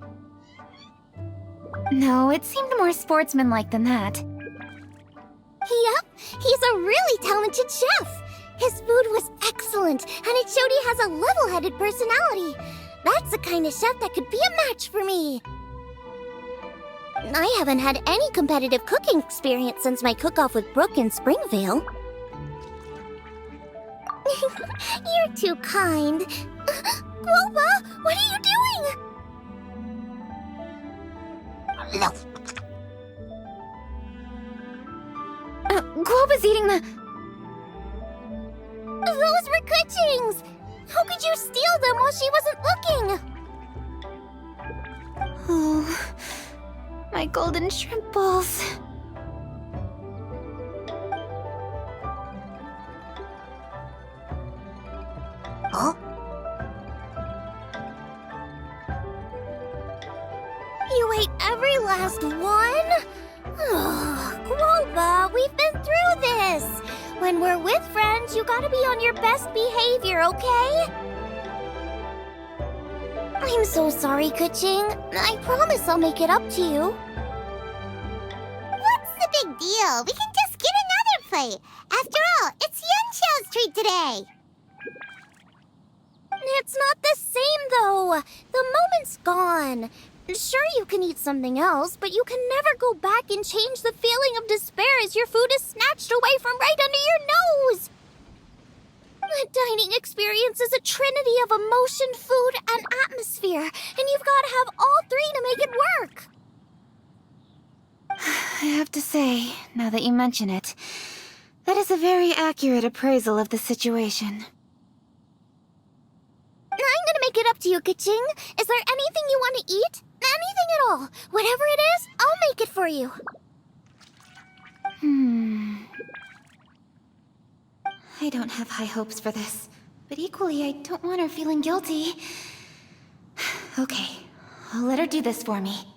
No, it seemed more sportsmanlike than that. Yup, he's a really talented chef. His food was excellent, and it showed he has a level-headed personality. That's the kind of chef that could be a match for me. I haven't had any competitive cooking experience since my cook-off with Brooke in Springvale. You're too kind. Gouba, what are you doing? Gouba's eating the... Those were Kuching's! How could you steal them while she wasn't looking? Oh, my golden shrimp balls. Huh? You ate every last one? Gouba, we've been through this. When we're with friends, you gotta be on your best behavior, okay? I'm so sorry, Kuching. I promise I'll make it up to you. What's the big deal? We can just get another plate. After all, it's Yanxiao's treat today. It's not the same, though. The moment's gone. Sure, you can eat something else, but you can never go back and change the feeling of despair as your food is snatched away from right under your nose. The dining experience is a trinity of emotion, food, and atmosphere, and you've got to have all three to make it work. I have to say, now that you mention it, that is a very accurate appraisal of the situation. I'm gonna make it up to you, Kuching. Is there anything you want to eat? Anything at all. Whatever it is, I'll make it for you. I don't have high hopes for this, but equally I don't want her feeling guilty. Okay, I'll let her do this for me.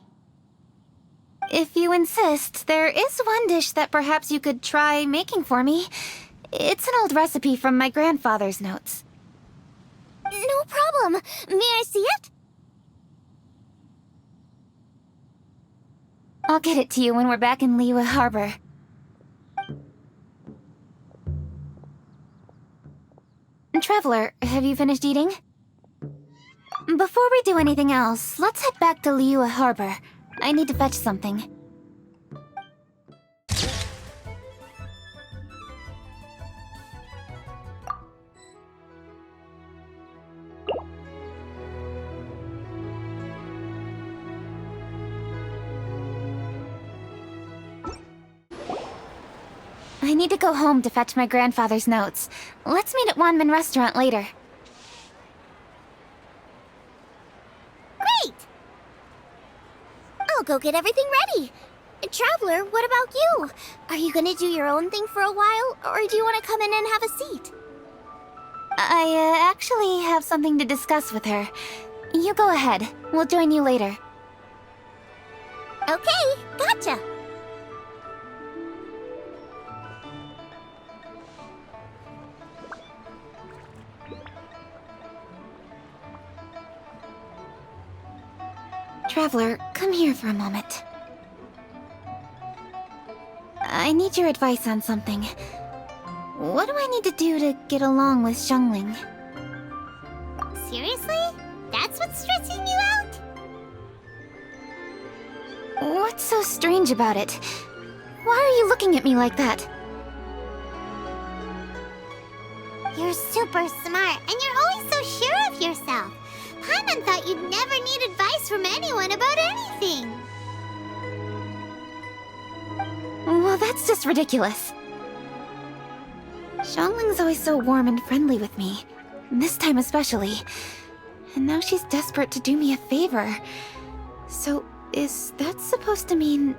If you insist, there is one dish that perhaps you could try making for me. It's an old recipe from my grandfather's notes. No problem. May I see it? I'll get it to you when we're back in Liyue Harbor. Traveler, have you finished eating? Before we do anything else, let's head back to Liyue Harbor. I need to fetch something. I need to go home to fetch my grandfather's notes. Let's meet at Wanman Restaurant later. Great! I'll go get everything ready. Traveler, what about you? Are you gonna do your own thing for a while, or do you want to come in and have a seat? I actually have something to discuss with her. You go ahead. We'll join you later. Okay, gotcha. Traveler, come here for a moment. I need your advice on something. What do I need to do to get along with Xiangling? Seriously? That's what's stressing you out? What's so strange about it? Why are you looking at me like that? You're super smart, and you're always so sure of yourself. Paimon thought you'd never need advice from anyone about anything. Well, that's just ridiculous. Xiangling's always so warm and friendly with me. This time especially. And now she's desperate to do me a favor. So, is that supposed to mean...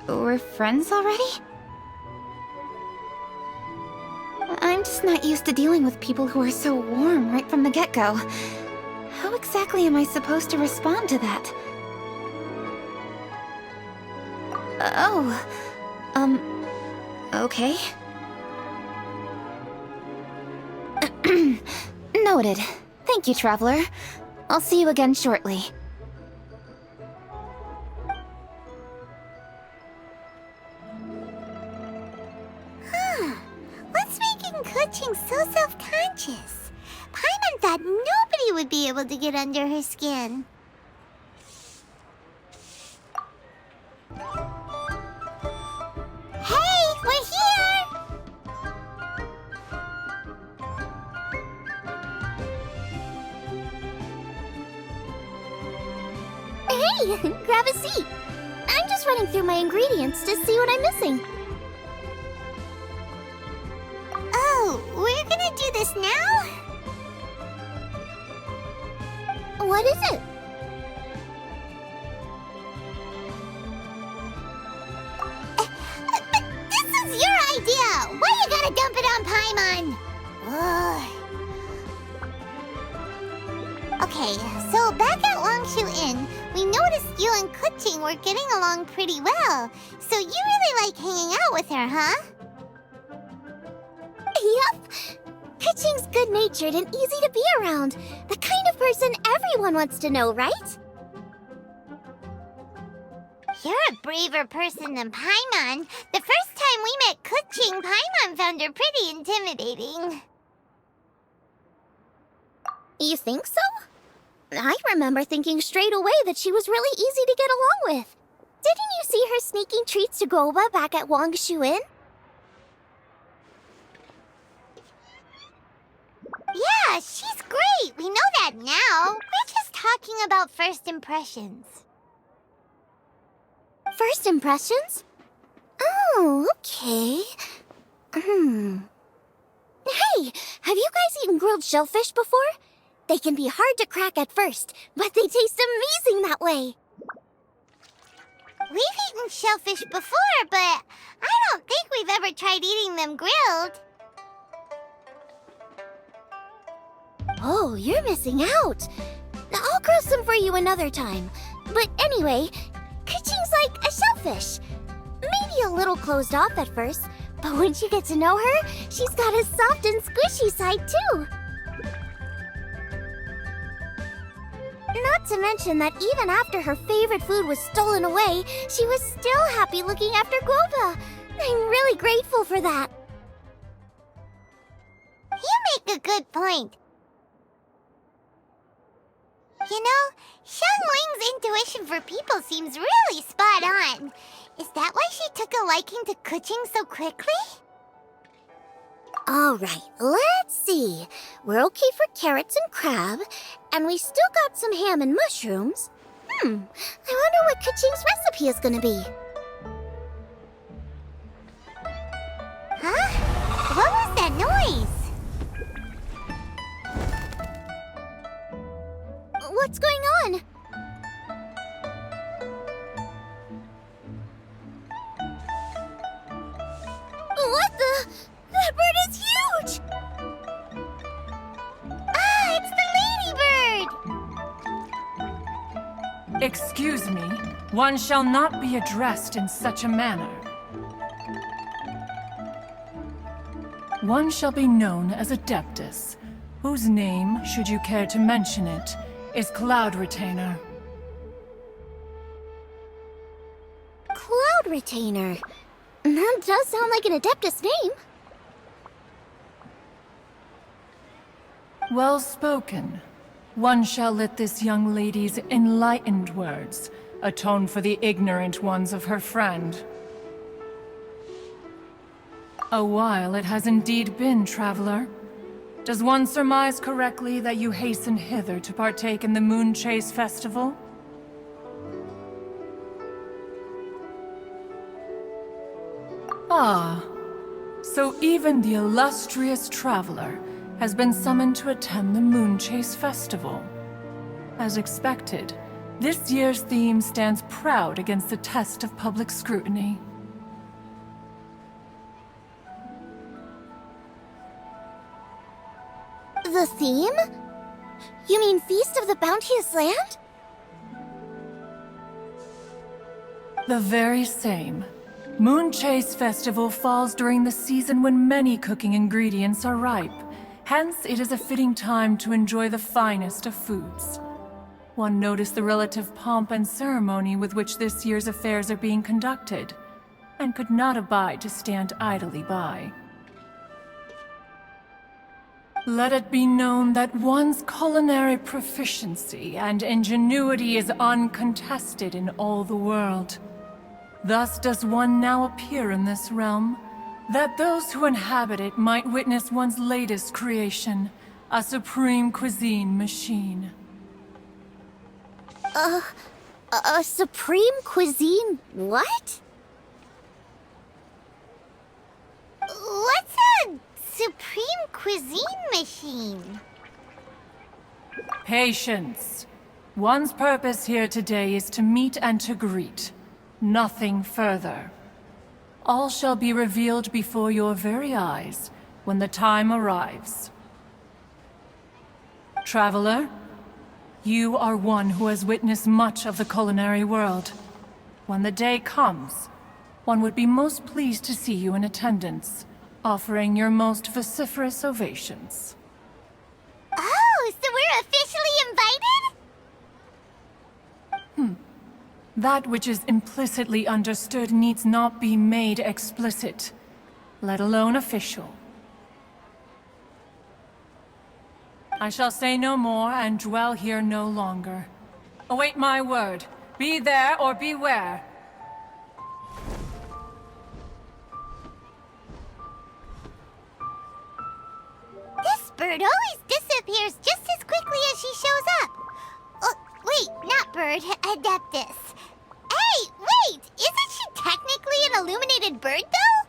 we're friends already? I'm just not used to dealing with people who are so warm right from the get-go. How exactly am I supposed to respond to that? Okay. Noted. Thank you, Traveler. I'll see you again shortly. What's making Kuching so self-conscious? Paimon thought nobody would be able to get under her skin. Hey, we're here! Hey, grab a seat. I'm just running through my ingredients to see what I'm missing. Oh, we're gonna do this now? What is it? But this is your idea! Why you gotta dump it on Paimon? Ugh. Okay, so back at Longshu Inn, we noticed you and Kuching were getting along pretty well. So you really like hanging out with her, huh? Yup. Kuching's good-natured and easy to be around. The kind of person everyone wants to know, right? You're a braver person than Paimon. The first time we met Kuching, Paimon found her pretty intimidating. You think so? I remember thinking straight away that she was really easy to get along with. Didn't you see her sneaking treats to Gouba back at Longshu Inn? Yeah, she's great. We know that now. We're just talking about first impressions. First impressions? Oh, okay. Hey, have you guys eaten grilled shellfish before? They can be hard to crack at first, but they taste amazing that way. We've eaten shellfish before, but I don't think we've ever tried eating them grilled. Oh, you're missing out. I'll grill some for you another time. But anyway, Kuching's like a shellfish. Maybe a little closed off at first, but once you get to know her, she's got a soft and squishy side too. Not to mention that even after her favorite food was stolen away, she was still happy looking after Gouba. I'm really grateful for that. You make a good point. You know, Xiangling's intuition for people seems really spot on. Is that why she took a liking to Kuching so quickly? All right, let's see. We're okay for carrots and crab, and we still got some ham and mushrooms. I wonder what Kuching's recipe is gonna be. Huh? What was that noise? What's going on? What the? That bird is huge! Ah, it's the ladybird! Excuse me, one shall not be addressed in such a manner. One shall be known as Adeptus, whose name, should you care to mention it, is Cloud Retainer. Cloud Retainer. That does sound like an Adeptus name. Well spoken. One shall let this young lady's enlightened words atone for the ignorant ones of her friend. A while it has indeed been, traveler. Does one surmise correctly that you hasten hither to partake in the Moonchase festival? Ah, so even the illustrious traveler has been summoned to attend the Moonchase festival. As expected, this year's theme stands proud against the test of public scrutiny. The theme? You mean Feast of the Bounteous Land? The very same. Moonchase Festival falls during the season when many cooking ingredients are ripe. Hence, it is a fitting time to enjoy the finest of foods. One noticed the relative pomp and ceremony with which this year's affairs are being conducted, and could not abide to stand idly by. Let it be known that one's culinary proficiency and ingenuity is uncontested in all the world. Thus does one now appear in this realm, that those who inhabit it might witness one's latest creation, a supreme cuisine machine. A supreme cuisine what? What's a supreme cuisine machine? Patience. One's purpose here today is to meet and to greet. Nothing further. All shall be revealed before your very eyes when the time arrives. Traveler, you are one who has witnessed much of the culinary world. When the day comes, one would be most pleased to see you in attendance, offering your most vociferous ovations. Oh, so we're officially invited? That which is implicitly understood needs not be made explicit, let alone official. I shall say no more and dwell here no longer. Await my word. Be there or beware. This bird always disappears just as quickly as she shows up. Wait, not bird, Adeptus. Hey, wait! Isn't she technically an illuminated bird, though?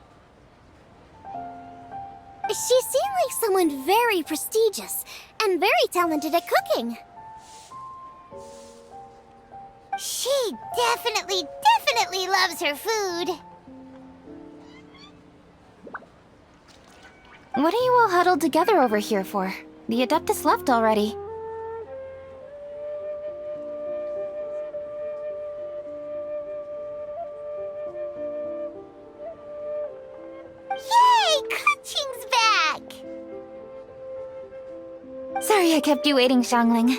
She seemed like someone very prestigious and very talented at cooking. She definitely loves her food. What are you all huddled together over here for? The Adeptus left already. Yay! Clutching's back! Sorry I kept you waiting, Xiangling.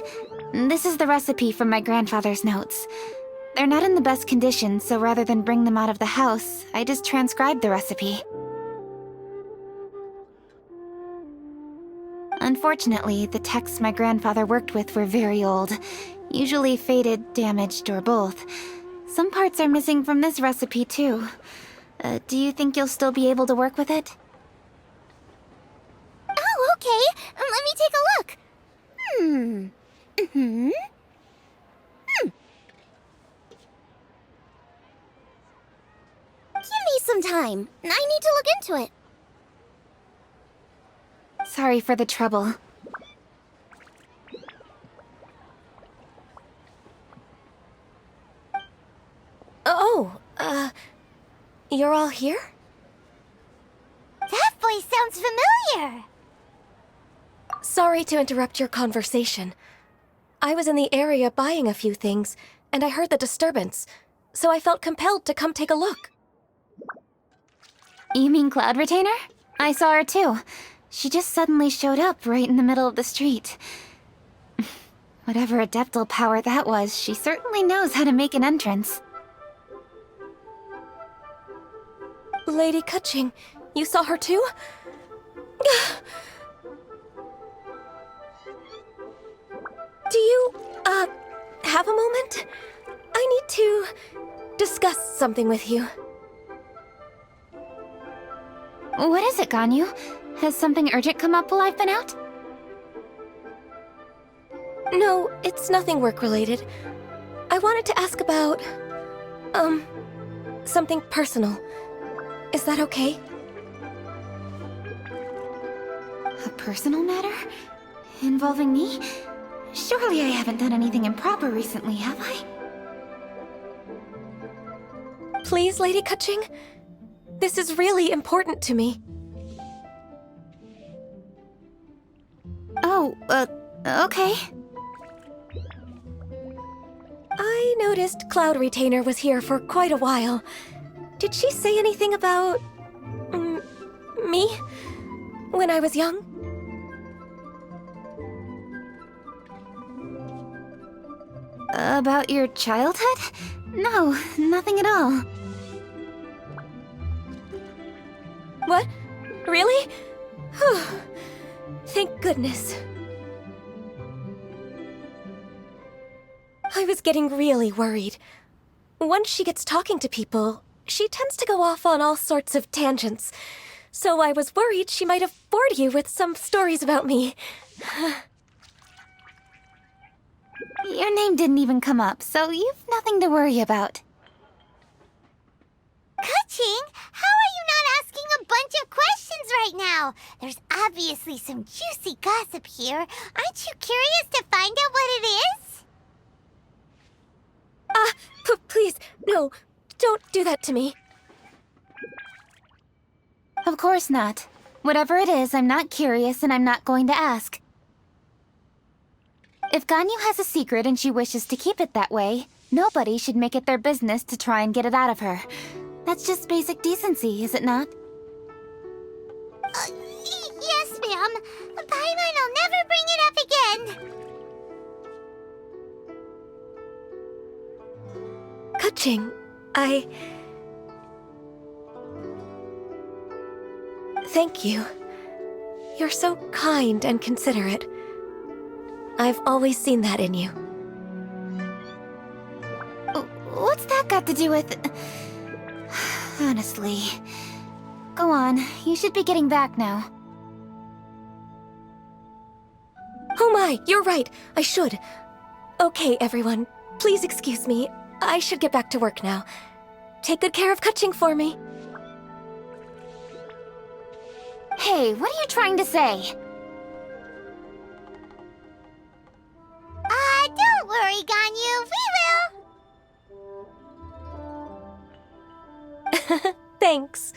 This is the recipe from my grandfather's notes. They're not in the best condition, so rather than bring them out of the house, I just transcribed the recipe. Unfortunately, the texts my grandfather worked with were very old. Usually faded, damaged, or both. Some parts are missing from this recipe, too. Do you think you'll still be able to work with it? Oh, okay. Let me take a look. Give me some time. I need to look into it. Sorry for the trouble. You're all here? That voice sounds familiar. Sorry to interrupt your conversation. I was in the area buying a few things, and I heard the disturbance, so I felt compelled to come take a look. You mean Cloud Retainer? I saw her too. She just suddenly showed up right in the middle of the street. Whatever adeptal power that was, she certainly knows how to make an entrance. Lady Kutching, you saw her too? Do you, have a moment? I need to discuss something with you. What is it, Ganyu? Has something urgent come up while I've been out? No, it's nothing work-related. I wanted to ask about... something personal. Is that okay? A personal matter? Involving me? Surely I haven't done anything improper recently, have I? Please, Lady Kaching? This is really important to me. Oh, okay. I noticed Cloud Retainer was here for quite a while. Did she say anything about... me? When I was young? About your childhood? No, nothing at all. What? Really? Whew. Thank goodness. I was getting really worried. Once she gets talking to people, she tends to go off on all sorts of tangents. So I was worried she might have bored you with some stories about me. Your name didn't even come up, so you've nothing to worry about. Kaching, how are you not asking a bunch of questions right now? There's obviously some juicy gossip here. Aren't you curious to find out what it is? Please, no, don't do that to me. Of course not. Whatever it is, I'm not curious and I'm not going to ask. If Ganyu has a secret and she wishes to keep it that way, nobody should make it their business to try and get it out of her. That's just basic decency, is it not? Yes, ma'am. Paimon will never bring it up again. Kaching, Thank you. You're so kind and considerate. I've always seen that in you. What's that got to do with... Honestly. Go on, you should be getting back now. Oh my, you're right, I should. Okay, everyone, please excuse me. I should get back to work now. Take good care of Kaching for me. Hey, what are you trying to say? Don't worry, Ganyu, we will. Thanks.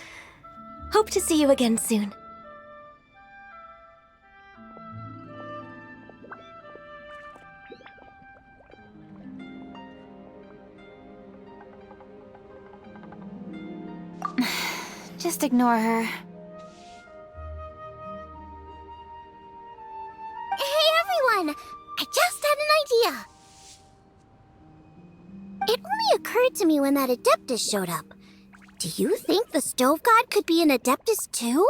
Hope to see you again soon. Just ignore her. Hey, everyone! I just had an idea. It only occurred to me when that Adeptus showed up. Do you think the Stove God could be an Adeptus too?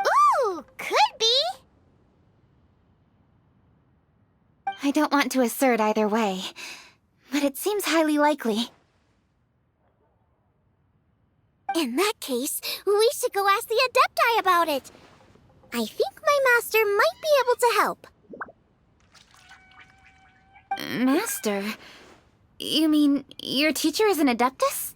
Ooh, could be! I don't want to assert either way, but it seems highly likely. In that case, we should go ask the Adepti about it. I think my master might be able to help. Master? You mean your teacher is an Adeptus?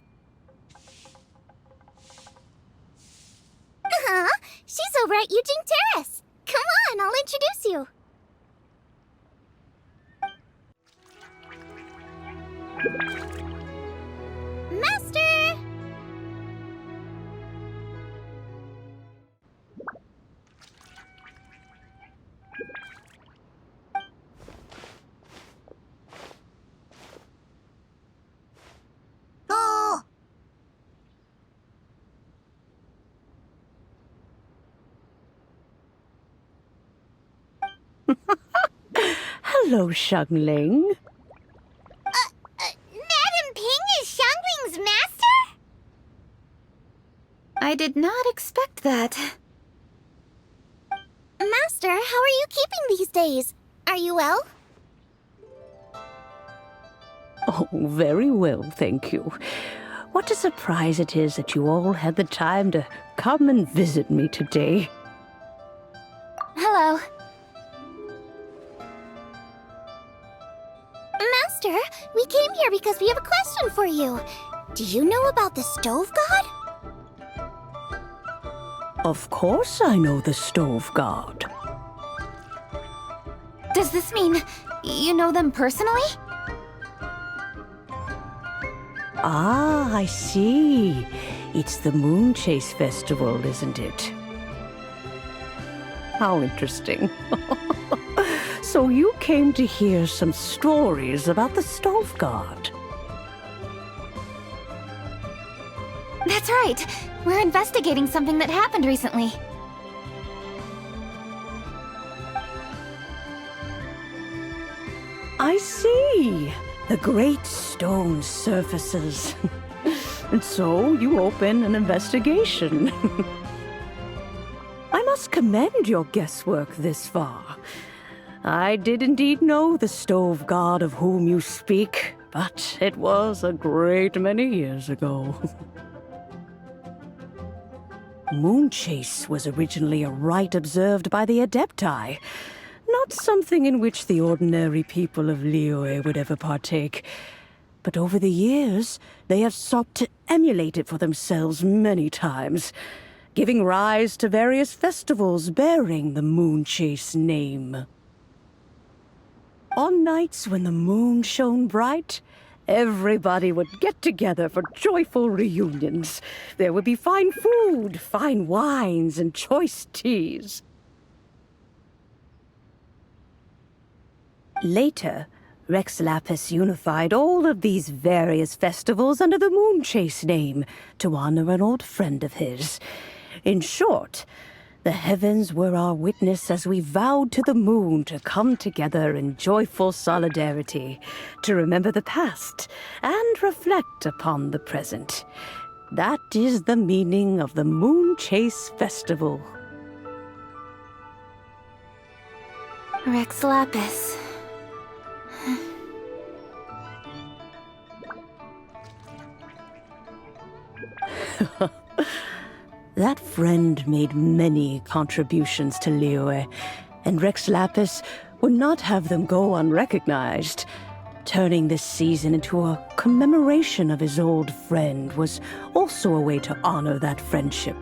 Uh-huh. She's over at Yujing Terrace. Come on, I'll introduce you. Master! Oh! Hello, Xiangling. Madam Ping is Xiangling's master? I did not expect that. Master, how are you keeping these days? Are you well? Oh, very well, thank you. What a surprise it is that you all had the time to come and visit me today. Hello. Master, we came here because we have a question for you. Do you know about the Stove God? Of course I know the Stove God. Does this mean you know them personally? Ah, I see. It's the Moonchase Festival, isn't it? How interesting. So you came to hear some stories about the Stove God. That's right. We're investigating something that happened recently. I see. The great stone surfaces. And so you open an investigation. I must commend your guesswork this far. I did indeed know the Stove God of whom you speak, but it was a great many years ago. Moonchase was originally a rite observed by the Adepti, not something in which the ordinary people of Liyue would ever partake. But over the years, they have sought to emulate it for themselves many times, giving rise to various festivals bearing the Moonchase name. On nights when the moon shone bright, everybody would get together for joyful reunions. There would be fine food, fine wines, and choice teas. Later, Rex Lapis unified all of these various festivals under the Moonchase name to honor an old friend of his. In short, the heavens were our witness as we vowed to the moon to come together in joyful solidarity, to remember the past and reflect upon the present. That is the meaning of the Moonchase Festival. Rex Lapis. That friend made many contributions to Liyue, and Rex Lapis would not have them go unrecognized. Turning this season into a commemoration of his old friend was also a way to honor that friendship.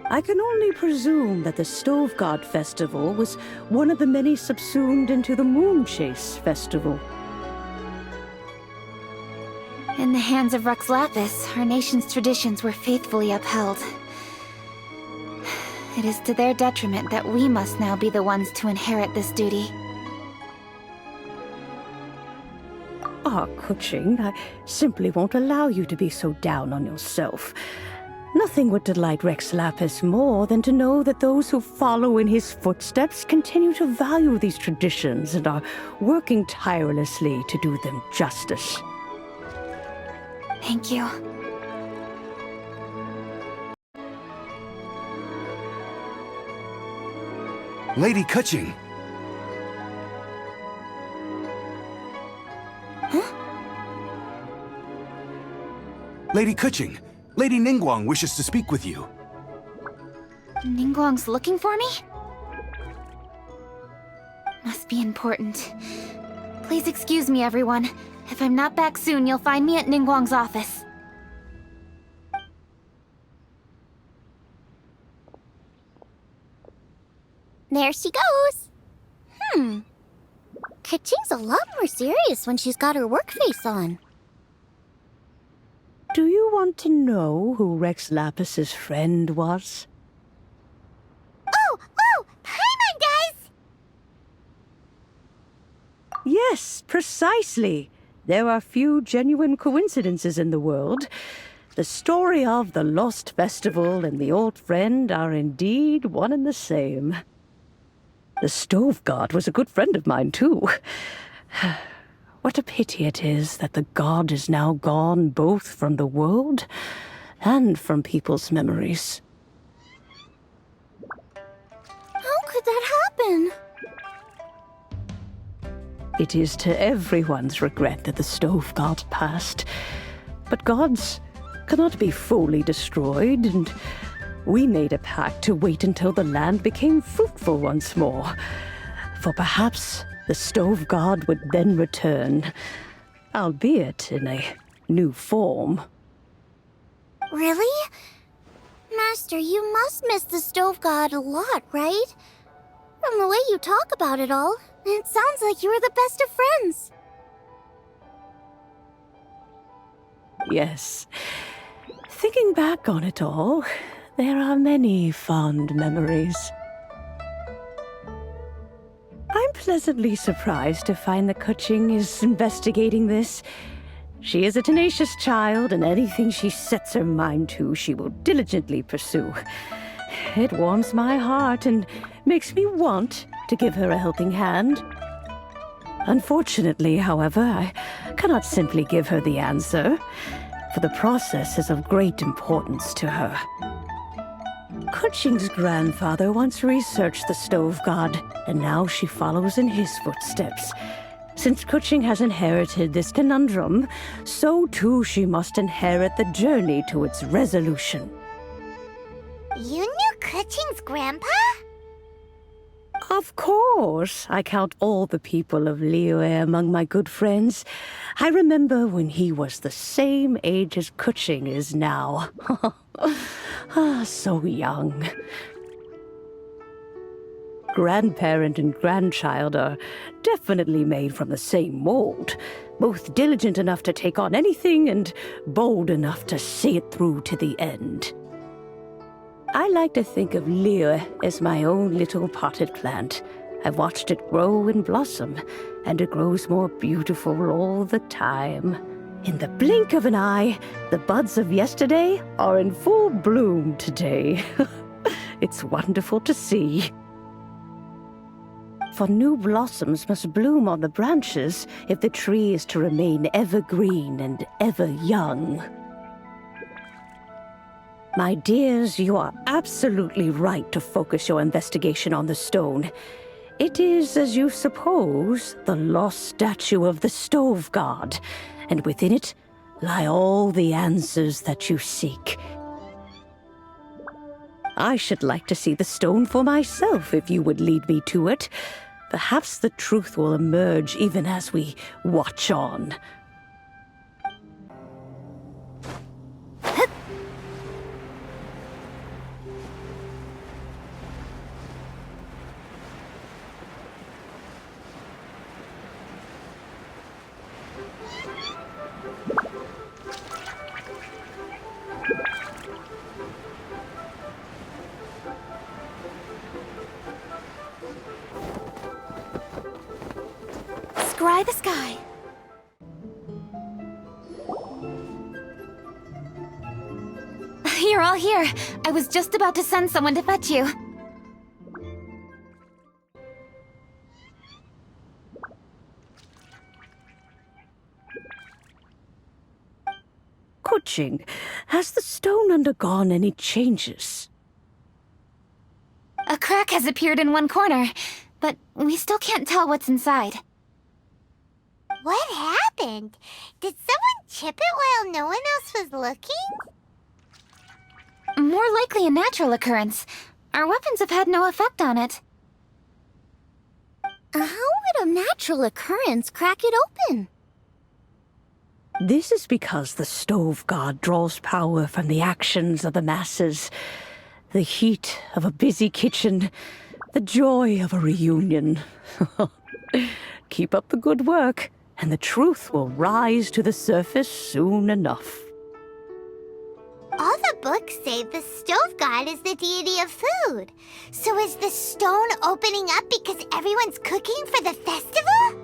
I can only presume that the Stove God Festival was one of the many subsumed into the Moonchase Festival. In the hands of Rex Lapis, our nation's traditions were faithfully upheld. It is to their detriment that we must now be the ones to inherit this duty. Ah, Kuching, I simply won't allow you to be so down on yourself. Nothing would delight Rex Lapis more than to know that those who follow in his footsteps continue to value these traditions and are working tirelessly to do them justice. Thank you. Lady Kuching. Huh? Lady Kuching, Lady Ningguang wishes to speak with you. Ningguang's looking for me? Must be important. Please excuse me, everyone. If I'm not back soon, you'll find me at Ningguang's office. There she goes. Kaching's a lot more serious when she's got her work face on. Do you want to know who Rex Lapis's friend was? Oh! Paimon does! Yes, precisely. There are few genuine coincidences in the world. The story of the Lost Festival and the old friend are indeed one and the same. The Stove God was a good friend of mine, too. What a pity it is that the god is now gone both from the world and from people's memories. How could that happen? It is to everyone's regret that the Stove God passed. But gods cannot be fully destroyed, and we made a pact to wait until the land became fruitful once more. For perhaps The stove god would then return, albeit in a new form. Really? Master, you must miss the stove god a lot, right? From the way you talk about it all, it sounds like you were the best of friends. Yes. Thinking back on it all, there are many fond memories. I'm pleasantly surprised to find that Kuching is investigating this. She is a tenacious child, and anything she sets her mind to, she will diligently pursue. It warms my heart and makes me want to give her a helping hand. Unfortunately, however, I cannot simply give her the answer, for the process is of great importance to her. Kuching's grandfather once researched the stove god, and now she follows in his footsteps. Since Kuching has inherited this conundrum, so too she must inherit the journey to its resolution. You knew Kuching's grandpa? Of course. I count all the people of Liyue among my good friends. I remember when he was the same age as Kuching is now. So young. Grandparent and grandchild are definitely made from the same mold. Both diligent enough to take on anything and bold enough to see it through to the end. I like to think of Liyue as my own little potted plant. I've watched it grow and blossom, and it grows more beautiful all the time. In the blink of an eye, the buds of yesterday are in full bloom today. It's wonderful to see. For new blossoms must bloom on the branches if the tree is to remain evergreen and ever young. My dears, you are absolutely right to focus your investigation on the stone. It is, as you suppose, the lost statue of the stove god, and within it lie all the answers that you seek. I should like to see the stone for myself if you would lead me to it. Perhaps the truth will emerge even as we watch on. Scry the sky. You're all here. I was just about to send someone to fetch you. Kuching, has the stone undergone any changes? A crack has appeared in one corner, but we still can't tell what's inside. What happened? Did someone chip it while no one else was looking? More likely a natural occurrence. Our weapons have had no effect on it. How would a natural occurrence crack it open? This is because the stove god draws power from the actions of the masses. The heat of a busy kitchen, the joy of a reunion. Keep up the good work, and the truth will rise to the surface soon enough. All the books say the stove god is the deity of food. So is the stone opening up because everyone's cooking for the festival?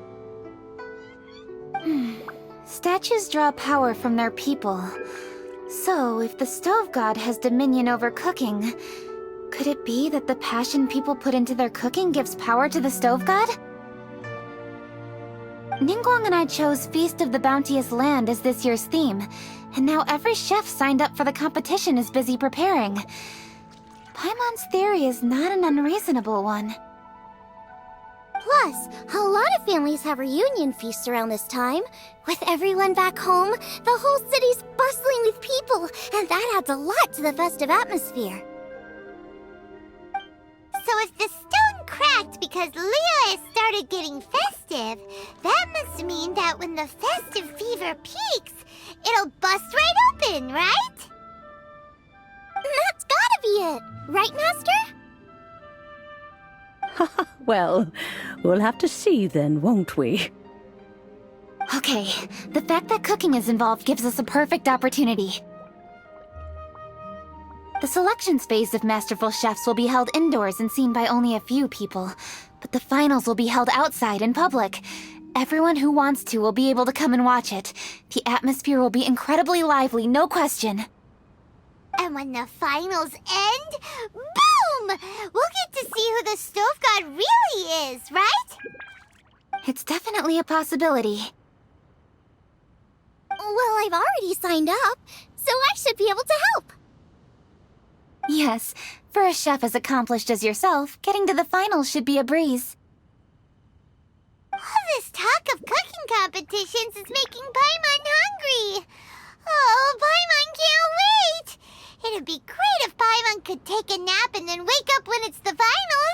Statues draw power from their people. So, if the stove god has dominion over cooking, could it be that the passion people put into their cooking gives power to the stove god? Ningguang and I chose Feast of the Bounteous Land as this year's theme, and now every chef signed up for the competition is busy preparing. Paimon's theory is not an unreasonable one. Plus, a lot of families have reunion feasts around this time. With everyone back home, the whole city's bustling with people, and that adds a lot to the festive atmosphere. So if the stone cracked because Leo has started getting festive. That must mean that when the festive fever peaks, it'll bust right open, right? That's gotta be it, right, Master? Well, we'll have to see then, won't we? Okay, the fact that cooking is involved gives us a perfect opportunity. The selections phase of Masterful Chefs will be held indoors and seen by only a few people, but the finals will be held outside in public. Everyone who wants to will be able to come and watch it. The atmosphere will be incredibly lively, no question. And when the finals end, boom! We'll get to see who the Stove God really is, right? It's definitely a possibility. Well, I've already signed up, so I should be able to help. Yes, for a chef as accomplished as yourself, getting to the finals should be a breeze. All this talk of cooking competitions is making Paimon hungry. Oh, Paimon can't wait! It'd be great if Paimon could take a nap and then wake up when it's the finals.